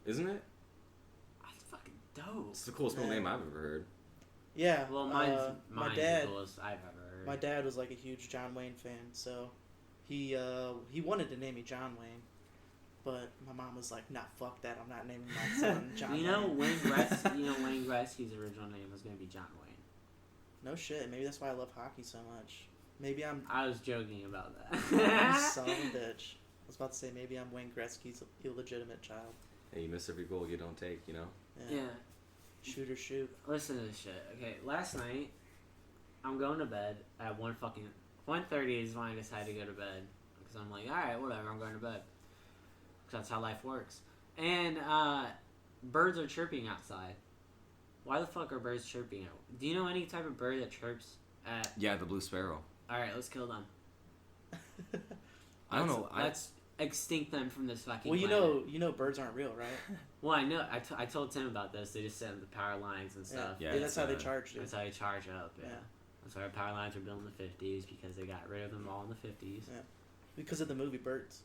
Isn't it? That's fucking dope. It's the coolest middle Yeah. name I've ever heard. Yeah. Well, mine's my dad. the coolest I've ever heard. My dad was like a huge John Wayne fan, so he wanted to name me John Wayne, but my mom was like, "Nah, fuck that. I'm not naming my son John You know Wayne." Wayne Gretzky. Wayne Gretzky's original name was gonna be John Wayne. No shit. Maybe that's why I love hockey so much. Maybe I'm. I was joking about You that. son of a bitch. I was about to say maybe I'm Wayne Gretzky's illegitimate child. Hey, you miss every goal you don't take, you know? Yeah. Shoot or shoot. Listen to this shit. Okay, last night I'm going to bed at 1:30 is when I decided to go to bed because I'm like, all right, whatever, I'm going to bed. Because that's how life works. And birds are chirping outside. Why the fuck are birds chirping? Do you know any type of bird that chirps at? Yeah, the blue sparrow. All right, let's kill them. I don't know. Let's extinct them from this fucking. Well, planet. you know, birds aren't real, right? Well, I know. I told Tim about this. They just set up the power lines and stuff. Yeah, Dude, that's how they it's, charge, dude. That's how they charge up. Yeah. Yeah. That's why our power lines were built in the 50s because they got rid of them all in the 50s. Yeah. Because of the movie Birds.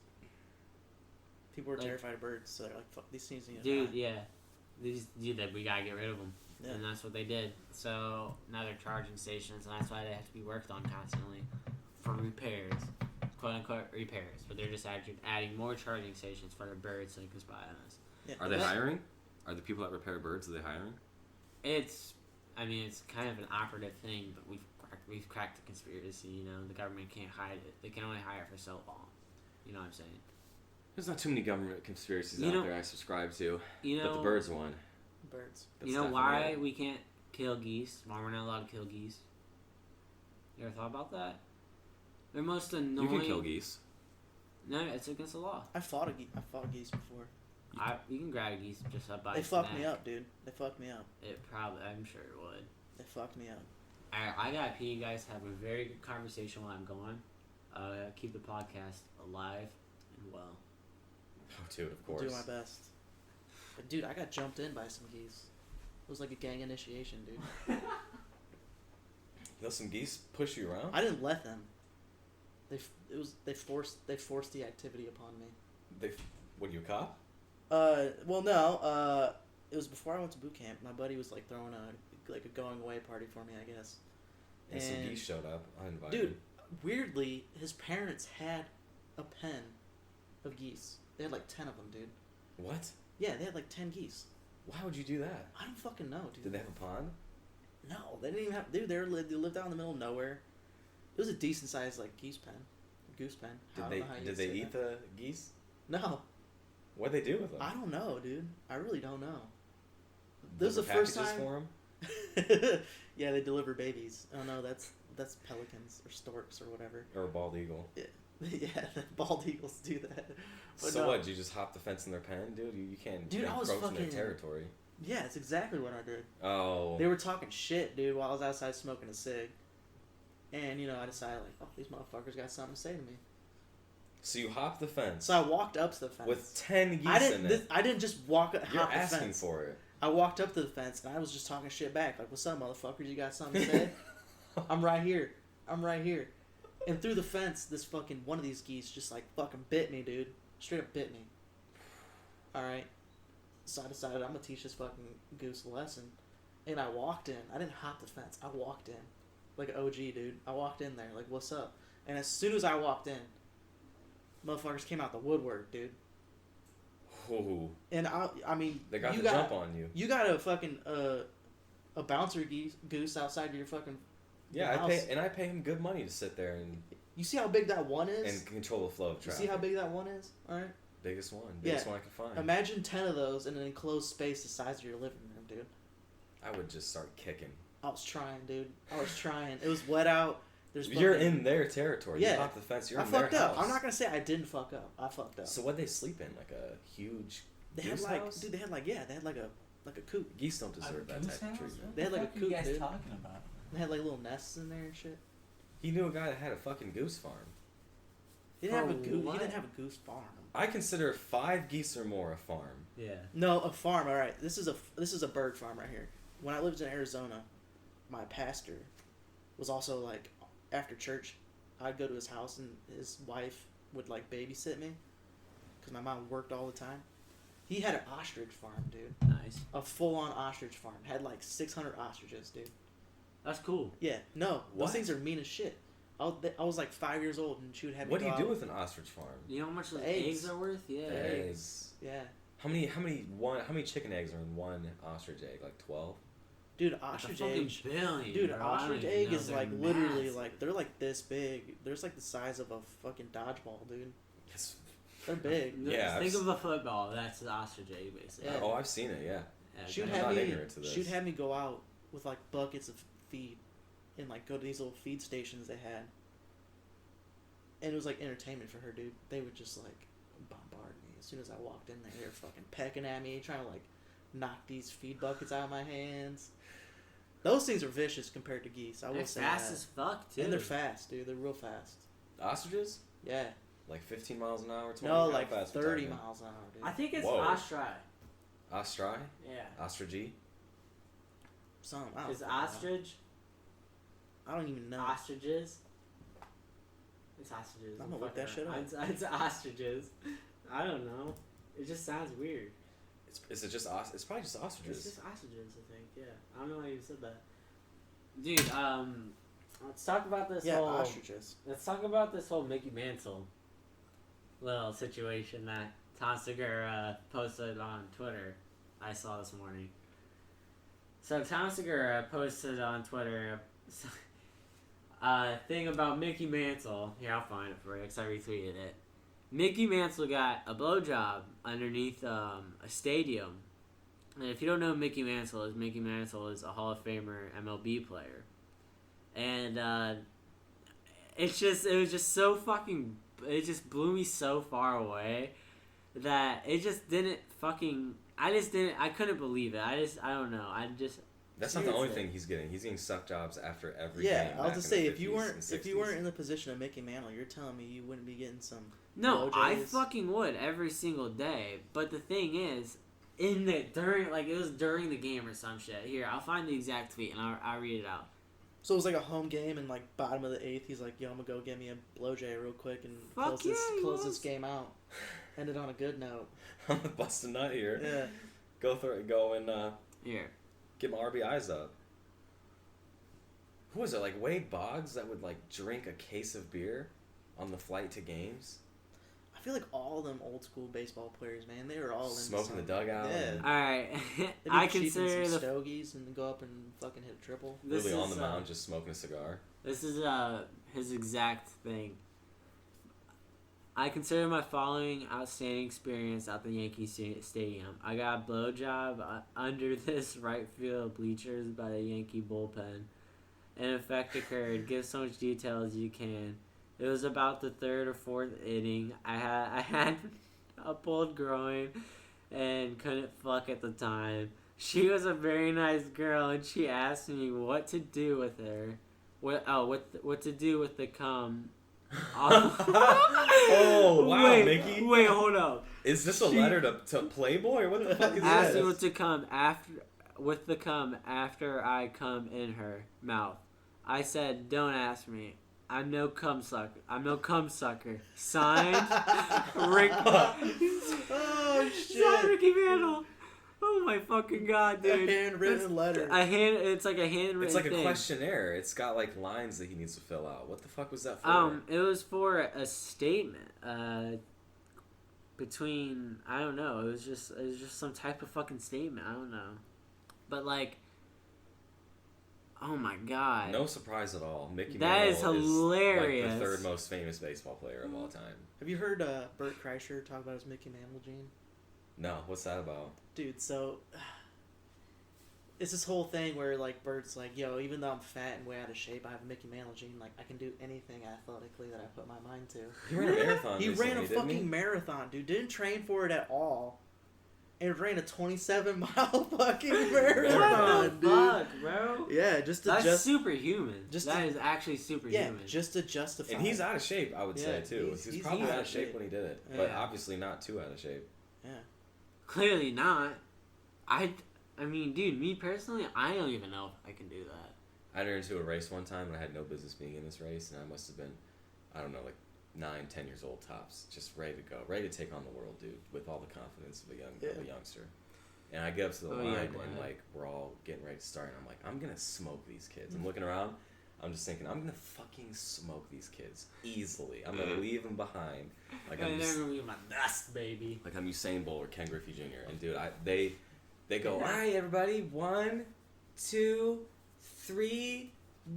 People were Like- terrified of birds, so they're like, "Fuck, these things need to Dude, die." yeah. That we gotta get rid of them. Yeah. And that's what they did. So now they're charging stations, and that's why they have to be worked on constantly for repairs. Quote unquote repairs. But they're just adding more charging stations for the birds so they can spy on us. Yeah. Are they hiring? Are the people that repair birds, are they hiring? It's kind of an operative thing, but we've cracked the conspiracy. You know, the government can't hide it. They can only hire for so long. You know what I'm saying? There's not too many government conspiracies You out know- there I subscribe to. You know, But the birds one. Birds. That's you know definitely why it. we can't kill geese? Why we're not allowed to kill geese? You ever thought about that? They're most annoying. You can kill geese. No, it's against the law. I fought geese before. You can grab a geese just up by They its fucked me neck. up, dude. They fucked me up. I'm sure it would. They fucked me up. Alright, I gotta pee. You guys have a very good conversation while I'm gone. Keep the podcast alive and well. Oh, dude, of I'll course. do my best. But dude, I got jumped in by some geese. It was like a gang initiation, dude. Let some geese push you around? I didn't let them. They forced the activity upon me. What, you a cop? Well, no. It was before I went to boot camp. My buddy was like throwing a going away party for me, I guess. And some geese showed up uninvited. Dude, weirdly, his parents had a pen of geese. They had like 10 of them, dude. What? Yeah, they had like 10 geese. Why would you do that? I don't fucking know, dude. Did they have a pond? No, they didn't even have. Dude, they lived out in the middle of nowhere. It was a decent sized like goose pen. I don't know how you Did say they eat that. the geese? No, What'd they do with them? I don't know, dude. I really don't know. Was This was the first packages time. for them? Yeah, they deliver babies. Oh no, that's pelicans or storks or whatever. Or a bald eagle? Yeah, the bald eagles do that. But So no. what? Did you just hop the fence in their pen, dude? You can't. Dude, I was encroach in their fucking- territory. Yeah, it's exactly what I did. Oh. They were talking shit, dude, while I was outside smoking a cig. And, I decided, like, oh, these motherfuckers got something to say to me. So you hopped the fence So I walked up to the fence. with 10 geese in it. I didn't just hop You're the asking fence. for it. I walked up to the fence, and I was just talking shit back. Like, what's up, motherfuckers? You got something to say? I'm right here. And through the fence, one of these geese just, like, fucking bit me, dude. Straight up bit me. Alright. So I decided I'm gonna teach this fucking goose a lesson. And I walked in. I didn't hop the fence. I walked in. Like an OG, dude. I walked in there. Like, what's up? And as soon as I walked in, motherfuckers came out the woodwork, dude. Ooh. And I mean, They got the jump on you. You got a fucking a bouncer goose outside your fucking Yeah, house. I pay him good money to sit there and. You see how big that one is? And control the flow of traffic. You see how big that one is? All right. Biggest one I can find. Imagine 10 of those in an enclosed space the size of your living room, dude. I would just start kicking. I was trying, dude. I was trying. It was wet out. You're in their territory. Yeah. You hop the fence. You're I in their fucked up. house. I'm not gonna say I didn't fuck up. I fucked up. So what they sleep in? Like a huge. They had goose like, house? dude. They had like a coop. Geese don't deserve that type of treatment. They had like a coop, What are you guys dude. talking about? They had like little nests in there and shit. He knew a guy that had a fucking goose farm. He didn't have a For goose. what? He didn't have a goose farm. I consider 5 geese or more a farm. Yeah. No, a farm. All right. This is a bird farm right here. When I lived in Arizona, my pastor was also like after church, I'd go to his house and his wife would like babysit me because my mom worked all the time. He had an ostrich farm, dude. Nice. A full-on ostrich farm. Had like 600 ostriches, dude. That's cool. Yeah. No, What? those things are mean as shit. I was like 5 years old and she would have me What do go you do out. with an ostrich farm? You know how much those Eggs. eggs are worth? Yeah. Eggs. Yeah. How many chicken eggs are in one ostrich egg? Like 12? Dude, Like a ostrich fucking egg. billion. Dude, bro. an I don't ostrich even egg know. is They're like literally massive. like they're like this big. They're like the size of a fucking dodgeball, dude. Yes. They're big. Yeah, Think I've of a football. That's the ostrich egg, basically. Yeah. Oh, I've seen it. Yeah. Yeah, She'd I'm have not me. ignorant to this. She'd have me go out with like buckets of feed, and like go to these little feed stations they had. And it was like entertainment for her, dude. They would just like bombard me as soon as I walked in there. They were fucking pecking at me, trying to like knock these feed buckets out of my hands. Those things are vicious compared to geese. I will They're say fast that. as fuck, too. And they're fast, dude. They're real fast. Ostriches? Yeah. Like 15 miles an hour? 20? No, How like fast we 30 talking? miles an hour, dude. I think it's Whoa. ostrich. Ostri? Yeah. Ostrigi? Some. I don't Is fucking know. ostrich? I don't even know. Ostriches? It's ostriches. I'm gonna look that shit up. It's ostriches. I don't know. It just sounds weird. Is it just It's probably just ostriches. It's just ostriches, I think. Yeah. I don't know why you said that. Dude, let's talk about this Yeah, whole. ostriches. Let's talk about this whole Mickey Mantle little situation that Tom Segura posted on Twitter. I saw this morning. So Tom Segura posted on Twitter a thing about Mickey Mantle. Here, I'll find it for you because I retweeted it. Mickey Mantle got a blowjob underneath a stadium. And if you don't know who Mickey Mantle is a Hall of Famer MLB player. And it was just so fucking, it just blew me so far away that it just didn't fucking, I couldn't believe it. I don't know. That's not the only Seriously. thing he's getting. He's getting suck jobs after every Yeah, game. I was back just in the say if you 50s and weren't 60s. in the position of Mickey Mantle, you're telling me you wouldn't be getting some. No, I blowjays? fucking would every single day. But the thing is, it was during the game or some shit. Here, I'll find the exact tweet and I'll read it out. So it was like a home game and like bottom of the 8th. He's like, "Yo, I'm gonna go get me a blowjay real quick and Fuck yeah, he close this was. game out." Ended on a good note. I'm gonna bust a nut here. Yeah. Go and Here. get my RBIs up. Who was it? Like Wade Boggs that would like drink a case of beer on the flight to games, I feel like all them old school baseball players, man, they were all into smoking the something. dugout. Yeah. and Alright. They'd be I cheaping consider some the. stogies and go up and fucking hit a triple. This literally on is, the mound just smoking a cigar. This is his exact thing. I consider my following outstanding experience at the Yankee Stadium. I got a blowjob under this right field bleachers by the Yankee bullpen. An effect occurred. Give so much detail as you can. It was about the 3rd or 4th inning. I had a pulled groin and couldn't fuck at the time. She was a very nice girl and she asked me what to do with her. What to do with the cum. Oh wow, Mickey! Wait, hold up. Is this a letter to Playboy or what the fuck is Asked me this? what to come after I come in her mouth. I said, "Don't ask me. I'm no cum sucker. Signed, Rick. Oh shit! Signed, Ricky Mantle. Oh my fucking god, dude! A handwritten letter. It's like a handwritten. It's like a thing. questionnaire. It's got like lines that he needs to fill out. What the fuck was that for? It was for a statement. Between I don't know. It was just some type of fucking statement. I don't know, but like, oh my god. No surprise at all. Mickey That Mantle is hilarious. Like the third most famous baseball player of all time. Have you heard Bert Kreischer talk about his Mickey Mantle gene? No, what's that about? Dude, so it's this whole thing where like Bert's like, yo, even though I'm fat and way out of shape, I have a Mickey Mantle gene. Like I can do anything athletically that I put my mind to. He ran a marathon. He recently, ran a didn't he? fucking marathon, dude. Didn't train for it at all. And ran a 27-mile fucking marathon, What the dude. fuck, bro? Yeah, just to That's superhuman. just That to- is actually superhuman. yeah, just to justify. And he's out of shape, I would say Yeah, too. he's- He's probably he's out of shape when he did it, but Yeah. obviously not too out of shape. Yeah. Clearly not. I mean, dude, me personally, I don't even know if I can do that. I entered into a race one time and I had no business being in this race, and I must have been, I don't know, like 9-10 years old tops, just ready to go, ready to take on the world, dude, with all the confidence of a youngster. And I get up to the line and like we're all getting ready to start, and I'm like, I'm gonna smoke these kids. I'm looking around, I'm just thinking, I'm gonna fucking smoke these kids easily. I'm gonna leave them behind. Like I'm gonna be my best, baby. Like I'm Usain Bolt or Ken Griffey Jr. And dude, they go, all right, everybody, 1, 2, 3,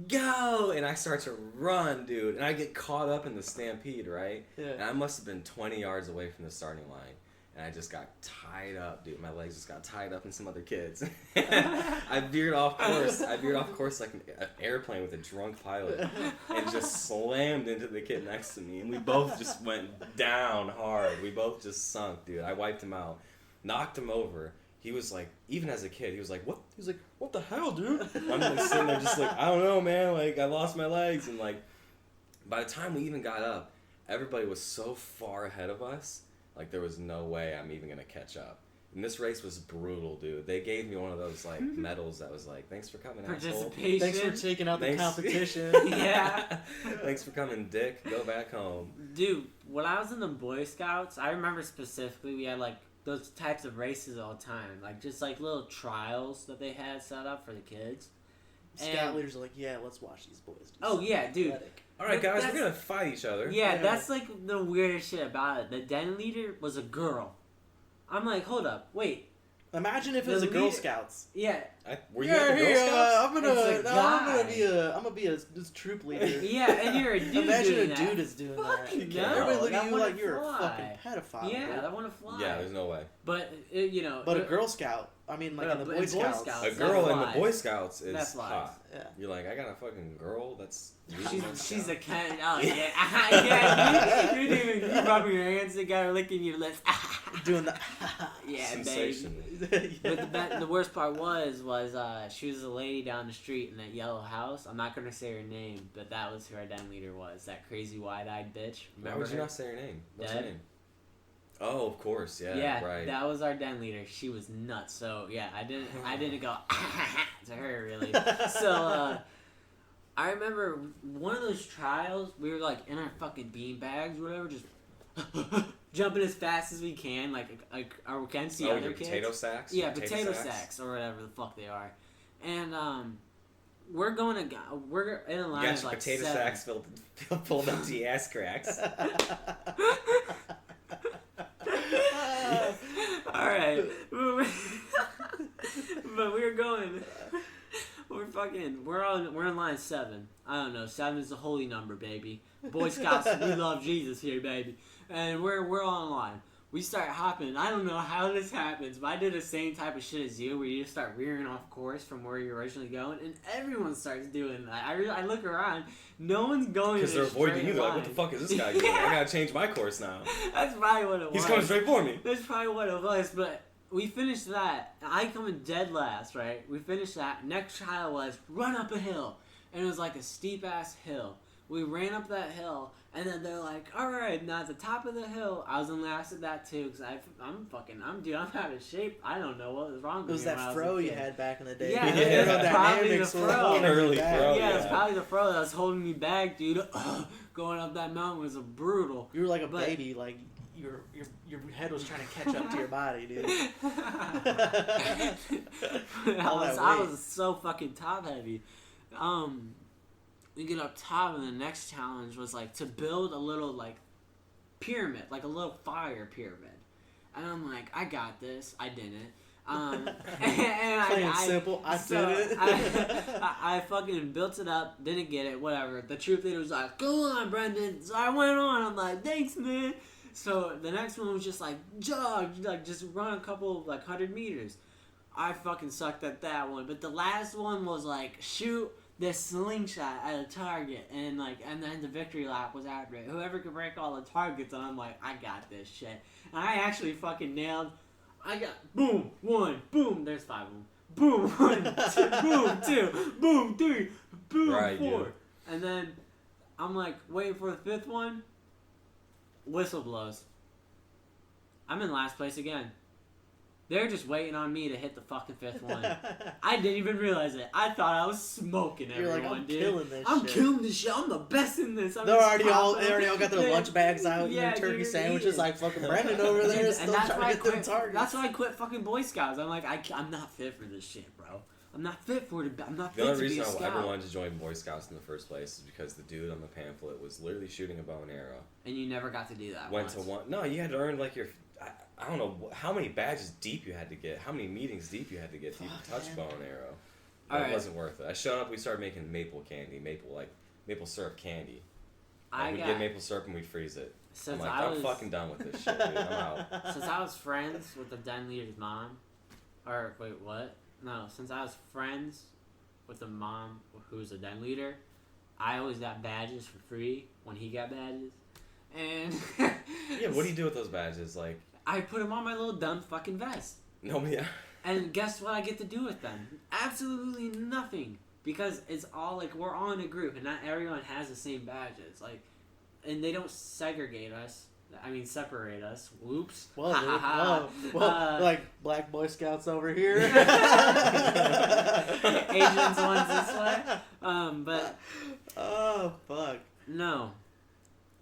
go! And I start to run, dude, and I get caught up in the stampede, right? Yeah. And I must have been 20 yards away from the starting line. And I just got tied up, dude. My legs just got tied up in some other kids. I veered off course like an airplane with a drunk pilot, and just slammed into the kid next to me. And we both just went down hard. We both just sunk, dude. I wiped him out, knocked him over. He was like, even as a kid, he was like, what? He was like, what the hell, dude? I'm like sitting there just like, I don't know, man. Like, I lost my legs. And like, by the time we even got up, everybody was so far ahead of us. Like, there was no way I'm even going to catch up. And this race was brutal, dude. They gave me one of those, like, medals that was like, thanks for coming, asshole. Participation. Thanks for taking out the competition. Yeah. Thanks for coming, dick. Go back home. Dude, when I was in the Boy Scouts, I remember specifically we had, like, those types of races all the time. Like, just, like, little trials that they had set up for the kids. Scout leaders are like, yeah, let's watch these boys. Do Oh, yeah, dude. athletic. All right, guys, That's- we're going to fight each other. Yeah, Yeah. that's, like, the weirdest shit about it. The den leader was a girl. I'm like, hold up, wait. Imagine if it was a The Girl leader- Scouts. Yeah. Were you at the Girl Scouts? I'm It's a guy. gonna be a this troop leader. Yeah, and you're a dude Imagine doing a that. dude is doing Fuck that. no. Everybody look that at you wouldn't like you're a fly. fucking pedophile. Yeah, bro. that wouldn't fly. Yeah, there's no way. But, you know. But a Girl Scout, I mean, like But in the in Boy Boy Scouts. Scouts, A that girl in the flies. Boy Scouts That is flies. hot. Yeah. You're like, I got a fucking girl that's... She's a cat. Oh, yeah. Yeah, you're rubbing your hands together, licking your lips. Doing the Yeah, Sensation. baby. But the worst part was she was a lady down the street in that yellow house. I'm not gonna say her name, but that was who our den leader was. That crazy wide-eyed bitch. Why Remember would you her? not say her name? What's Deb? her name? Oh, of course. Yeah, Yeah, right. that was our den leader. She was nuts. So yeah, I didn't go to her really. So I remember one of those trials. We were like in our fucking bean bags, or whatever, just jumping as fast as we can, like against the other your kids. potato sacks? Yeah, potato sacks or whatever the fuck they are, and we're in a line You of got your like potato 7. sacks pulled up to your ass cracks. All right, but we're going. We're in line 7. I don't know. 7 is the holy number, baby. Boy Scouts, we love Jesus here, baby. And we're all in line. We start hopping. I don't know how this happens, but I did the same type of shit as you, where you just start rearing off course from where you're originally going, and everyone starts doing that. I look around, no one's going. Because they're avoiding you. They're like, what the fuck is this guy doing? I gotta change my course now. That's probably what it was. He's coming straight for me. That's probably what it was, but we finished that. I come in dead last, right? We finished that. Next trial was run up a hill. And it was like a steep ass hill. We ran up that hill, and then they're like, alright, now at the top of the hill, I was in last at that too, because I'm out of shape. I don't know what was wrong with It was me when I that was a fro you kid. had back in the day. Yeah, Yeah. that's probably the fro. Curly fro. Yeah, it's yeah. probably the fro that was holding me back, dude. Going up that mountain was brutal. You were like a But- baby, like your head was trying to catch up to your body, dude. I was so fucking top heavy. We get up top, and the next challenge was like to build a little like pyramid, like a little fire pyramid. And I'm like, I got this. I didn't. And Plain simple, I did it. I fucking built it up, didn't get it, whatever. The troop leader was like, go on, Brendan. So I went on. I'm like, thanks, man. So the next one was just like, jog, like just run a couple, like 100 meters. I fucking sucked at that one. But the last one was like, shoot this slingshot at a target. And then the victory lap was after it. Whoever could break all the targets, and I'm like, I got this shit. And I actually fucking nailed. I got boom, 1, boom, there's 5 of them. Boom, 1, 2, boom, 2, boom, 3, boom, right, 4. yeah. And then I'm like waiting for the 5th one. Whistle blows. I'm in last place again. They're just waiting on me to hit the fucking 5th one. I didn't even realize it. I thought I was smoking everyone, You're like, I'm dude. killing this I'm shit. killing this shit. I'm the best in this. They already all got their lunch bags out and Yeah, their turkey dude, sandwiches, eating. like fucking Brendan over there, Dude, still trying to get them targets. That's why I quit fucking Boy Scouts. I'm like, I'm not fit for this shit, bro. I'm not fit for it. I'm not The fit only to be reason a I scout. ever wanted to join Boy Scouts in the first place is because the dude on the pamphlet was literally shooting a bow and arrow. And you never got to do that. Went to one. No, you had to earn like your. I don't know how many badges deep you had to get, how many meetings deep you had to get to even touch bow and arrow. It wasn't worth it. I showed up. We started making maple candy, maple syrup candy. We'd get maple syrup and we'd freeze it. Since I'm fucking done with this shit, dude. I'm out. Since I was friends with the den leader's mom, or wait, what? No, since I was friends with the mom who's the den leader, I always got badges for free when he got badges. And Yeah, what do you do with those badges? Like, I put them on my little dumb fucking vest. nobody. And guess what I get to do with them? Absolutely nothing. Because it's all like, we're all in a group and not everyone has the same badges. Like, and they don't separate us. Whoops. Whoa, whoa. Like black Boy Scouts over here. Asians ones this way. But oh fuck. no.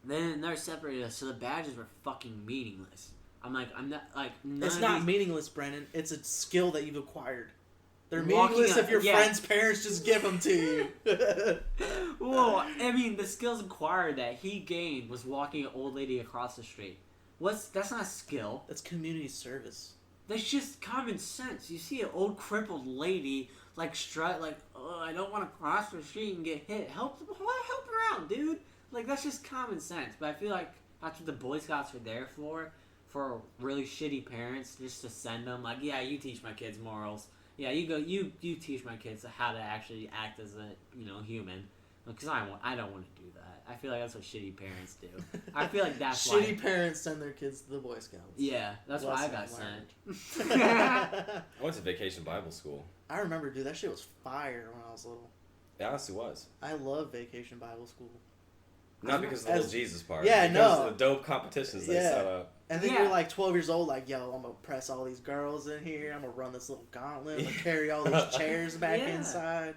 Then they're separated us, so the badges were fucking meaningless. I'm like, I'm not like. It's not meaningless, Brennan. It's a skill that you've acquired. They're Walking meaningless up- if your yeah. friend's parents just give them to you. Well, I mean, the skills acquired that he gained was walking an old lady across the street. That's not a skill. That's community service. That's just common sense. You see an old crippled lady like strut, like, oh, I don't want to cross the street and get hit. Help her out, dude. Like, that's just common sense. But I feel like that's what the Boy Scouts are there for really shitty parents, just to send them like, yeah, you teach my kids morals. Yeah, you teach my kids how to actually act as a human. Because I don't want to do that. I feel like that's what shitty parents do. I feel like that's why. Shitty parents send their kids to the Boy Scouts. Yeah, that's why I got Lesson sent. I went to Vacation Bible School. I remember, dude, that shit was fire when I was little. It honestly was. I love Vacation Bible School. Not because of the whole Jesus part. Yeah, because no. of the dope competitions they set up. And then Yeah. you're like 12 years old, like, yo, I'm going to press all these girls in here. I'm going to run this little gauntlet. I'm going to carry all these chairs back Yeah. inside.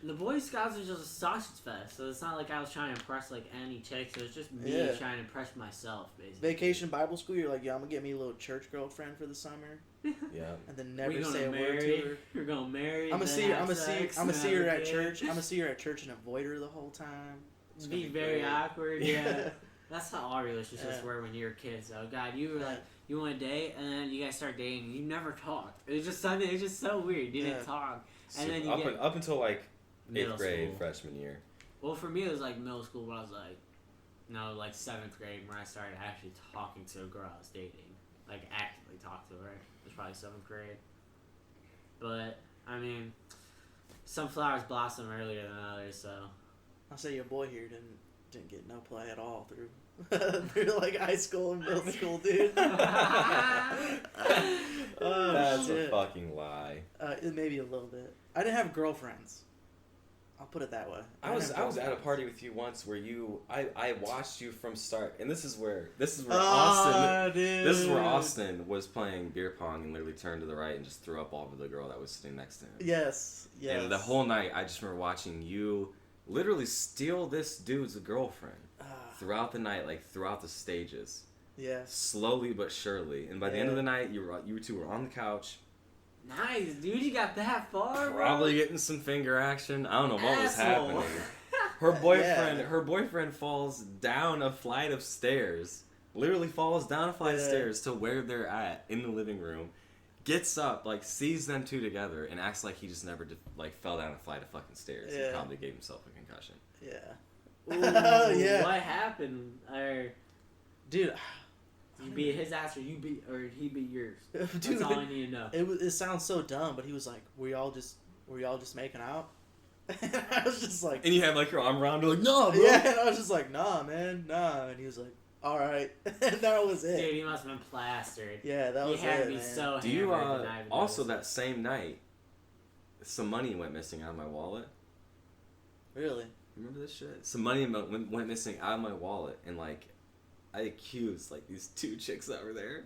The Boy Scouts are just a sausage fest, so it's not like I was trying to impress like any chicks. It was just me Yeah. trying to impress myself, basically. Vacation Bible School, you're like, yo, I'm going to get me a little church girlfriend for the summer. Yeah. And then We're never gonna say a word marry. to her. You're gonna marry. I'm gonna then see her. have I'm gonna see. sex, I'm gonna and see her have a at kid. church. I'm gonna see her at church and avoid her the whole time. It's gonna Be very great. awkward. Yeah, that's how all relationships Yeah. were when you were kids. Oh God, you were like, you want to date, and then you guys start dating, and you never talked. It was just something. It was just so weird. You didn't Yeah. talk, So and then you up until like middle 8th grade, school. freshman year. Well, for me, it was like middle school, where I was like, no, like 7th grade, when I started actually talking to a girl I was dating, like actively talk to her. It was probably 7th grade. But I mean, some flowers blossom earlier than others, so. I'll say your boy here didn't get no play at all through through like high school and middle school, dude. Oh, That's shit. a fucking lie. Maybe a little bit. I didn't have girlfriends. I'll put it that way. I was at a party with you once where I watched you from start, and this is where Austin was playing beer pong and literally turned to the right and just threw up all over the girl that was sitting next to him. Yes. And the whole night I just remember watching you literally steal this dude's girlfriend throughout the night, like throughout the stages. Yeah. Slowly but surely. And by the end of the night, you two were on the couch. Nice, dude. You got that far, Probably bro? getting some finger action. I don't know what was Asshole. happening. Her boyfriend falls down a flight of stairs. Literally falls down a flight of stairs to where they're at in the living room. Gets up, like, sees them two together, and acts like he just never fell down a flight of fucking stairs. Yeah. He probably gave himself a concussion. Yeah. Ooh, Yeah. What happened? Dude, you beat his ass, or he beat yours. dude, That's all I need to know. it sounds so dumb, but he was like, were y'all just making out? And I was just like, And you have, like, your arm around her, like, no, bro. yeah, and I was just like, nah, man, nah. And he was like, all right. And that was it. Dude, he must have been plastered. Yeah, that was it, He had to be man. so Do you, hammered the night of also this. that same night, some money went missing out of my wallet. Really? Remember this shit? Some money went missing out of my wallet, and, like, I accused, like, these two chicks that were there.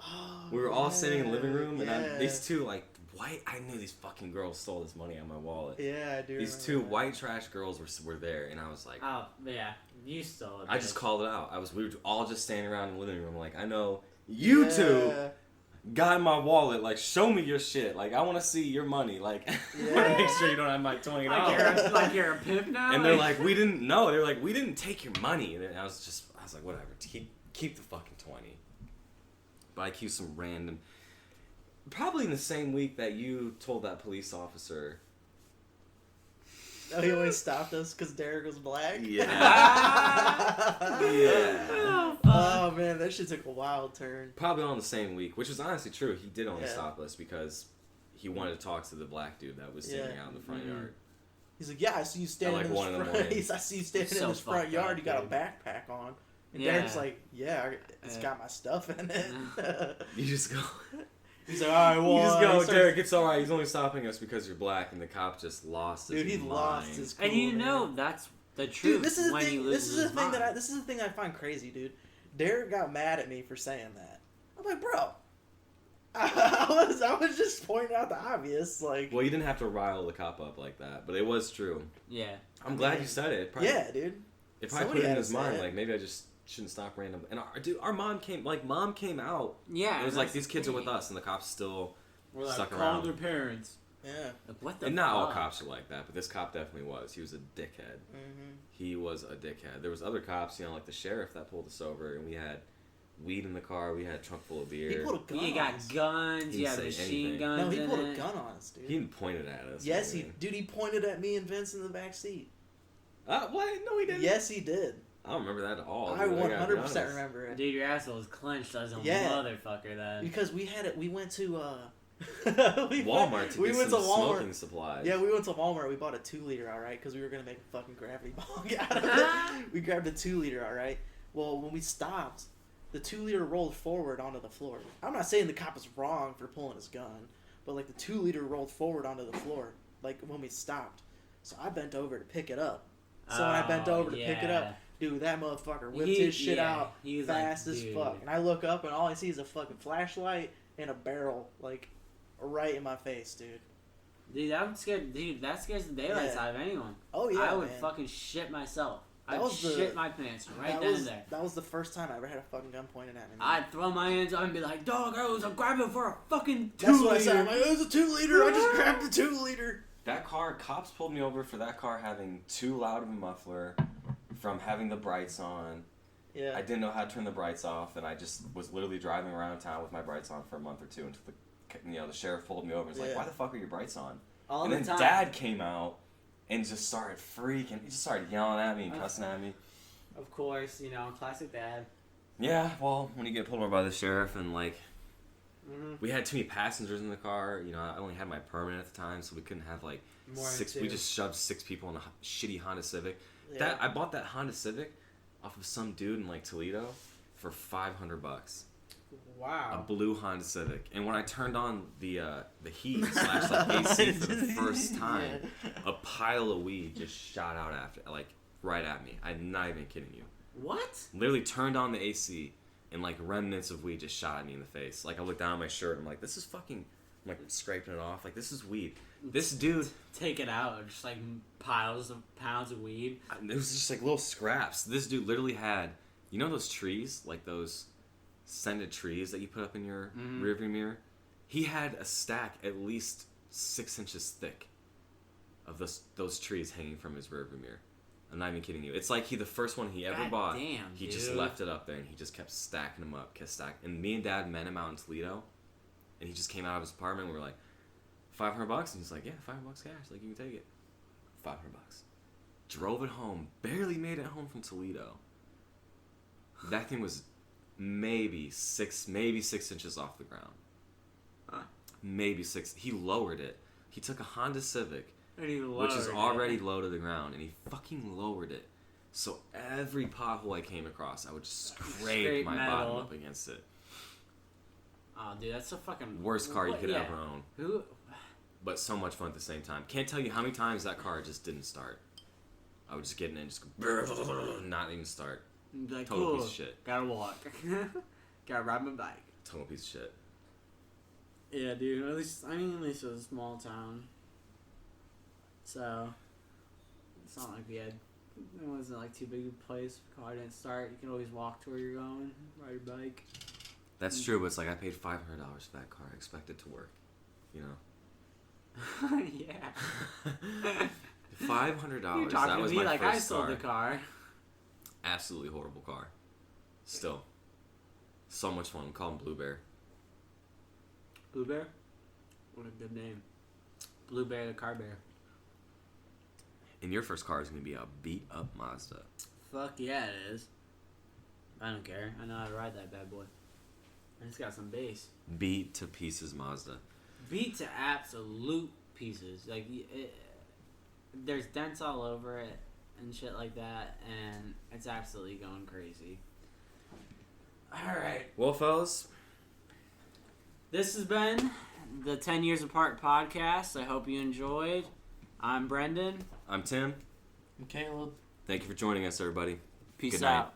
Oh, We were all sitting in the living room, yeah. and these two, like, I knew these fucking girls stole this money out of my wallet. Yeah, I do. These two white trash girls were there, and I was like, Oh, yeah. You stole it. I just called it out. We were all just standing around in the living room, like, I know you two got in my wallet. Like, show me your shit. Like, I want to see your money. Like, I want to make sure you don't have my $20. Like you're a pimp now? And they're like, we didn't know. They're like, we didn't take your money. And I was like, whatever. Keep the fucking 20. But I accused some random. Probably in the same week that you told that police officer. Oh, he always stopped us because Derek was black? Yeah. Oh, fuck. Oh, man, that shit took a wild turn. Probably on the same week, which was honestly true. He did only Yeah. stop us because he wanted to talk to the black dude that was standing out in the front yard. He's like, yeah, I see you standing like in 1 in the this front. morning. I see you standing So in this front fucked yard. up, You got a dude. backpack on. And Yeah. Derek's like, yeah, it's got my stuff in it. You just go. He's like, all right, well, You just he go, starts- Derek. It's all right. He's only stopping us because you're black, and the cop just lost his Dude, he mind. lost his cool, And you man. know that's the truth. Dude, this is the when he thing. loses his mind. This is the thing I find crazy, dude. Derek got mad at me for saying that. I'm like, bro, I was just pointing out the obvious. Like, Well, you didn't have to rile the cop up like that, but it was true. Yeah. I'm glad you said it. yeah, dude. It probably somebody put it in had his to say mind, it. like, maybe I just shouldn't stop random. And our mom came out. Yeah. It was that's like, these kids are the with thing. us, and the cops still We're like, stuck call around. their parents. Yeah. Like, what the And not all fuck? cops are like that, but this cop definitely was. He was a dickhead. Mm-hmm. He was a dickhead. There was other cops, like the sheriff that pulled us over, and we had weed in the car. We had a trunk full of beer. He pulled a gun You on got us. guns. He You have didn't say machine anything. guns. No, he in pulled it. a gun on us, dude. He didn't point it at us. Yes, or he anything. dude. He pointed at me and Vince in the back seat. What? No, he didn't. Yes, he did. I don't remember that at all. I dude. gotta be 100% honest. remember it. Dude, your asshole was clenched as a Yeah. motherfucker then. Because we had it. We went to Walmart to we get went some to Walmart. smoking supplies. Yeah, we went to Walmart. We bought a 2-liter, all right, because we were gonna make a fucking gravity bong out of it. We grabbed a 2-liter, all right. Well, when we stopped, the 2-liter rolled forward onto the floor. I'm not saying the cop was wrong for pulling his gun, but like the 2-liter rolled forward onto the floor, like when we stopped. So I bent over to pick it up. So when I bent Oh, over to pick it yeah. up, dude, that motherfucker whipped He- his shit yeah, out he was fast like, as dude. fuck. And I look up and all I see is a fucking flashlight and a barrel, like, right in my face, dude. Dude, that scares the daylights Yeah. out of anyone. Oh, yeah, I would man. fucking shit myself. That I'd was the- shit my pants right that then was, and there. That was the first time I ever had a fucking gun pointed at me. I'd throw my hands up and be like, dog, I'm grabbing for a fucking 2 That's what I said. I'm liter. like, it was a 2-liter. I just grabbed the 2-liter. That car, cops pulled me over for that car having too loud of a muffler, from having the brights on. Yeah. I didn't know how to turn the brights off, and I just was literally driving around town with my brights on for a month or two until the sheriff pulled me over and was like, Yeah. "Why the fuck are your brights on?" All and the then time. Dad came out and just started freaking. He just started yelling at me and cussing at me. Of course, classic dad. Yeah, well, when you get pulled over by the sheriff and Mm-hmm. we had too many passengers in the car. I only had my permit at the time, so we couldn't have More six. than We two. just shoved 6 people in a shitty Honda Civic. Yeah. I bought that Honda Civic off of some dude in Toledo for $500. A Wow. blue Honda Civic, and when I turned on the heat / AC for the first time, a pile of weed just shot out right at me. I'm not even kidding you. What? Literally turned on the AC, and remnants of weed just shot at me in the face. I looked down at my shirt, and I'm like, this is fucking. I'm scraping it off. This is weed. This dude. Take it out. Just piles of pounds of weed. It was just little scraps. This dude literally had You know those trees, like those scented trees that you put up in your rearview mirror? He had a stack at least 6 inches thick of those trees hanging from his rearview mirror. I'm not even kidding you. It's like the first one he ever bought. Damn, he dude. just left it up there and he just kept stacking them up, And me and Dad met him out in Toledo, and he just came out of his apartment. And we were like, $500, and he's like, yeah, $500 cash. Like, you can take it. $500. Drove it home. Barely made it home from Toledo. That thing was maybe 6 inches off the ground. Maybe 6. He lowered it. He took a Honda Civic, which is already low to the ground, and he fucking lowered it. So every pothole I came across, I would just scrape my bottom up against it. Oh, dude, that's a fucking... Worst car you could ever own. Who? But so much fun at the same time. Can't tell you how many times that car just didn't start. I would just get in it and just go... Not even start. Like, Total cool. piece of shit. Gotta walk. Gotta ride my bike. Total piece of shit. Yeah, dude. At least it was a small town. So, it's not like it wasn't like too big a place. If the car didn't start, you can always walk to where you're going, ride your bike. That's true, but it's like I paid $500 for that car. I expect it to work, you know? Yeah. $500. You're talking That was to me my like first I sold car. the car. Absolutely horrible car. Still. So much fun. We call him Blue Bear. Blue Bear? What a good name. Blue Bear the car bear. And your first car is going to be a beat-up Mazda. Fuck yeah, it is. I don't care. I know how to ride that bad boy. And it's got some bass. Beat to pieces Mazda. Beat to absolute pieces. Like, there's dents all over it and shit like that, and it's absolutely going crazy. Alright. Well, fellas, This has been the 10 Years Apart podcast. I hope you enjoyed. I'm Brendan. I'm Tim. And Caleb. Thank you for joining us, everybody. Peace Good night. out.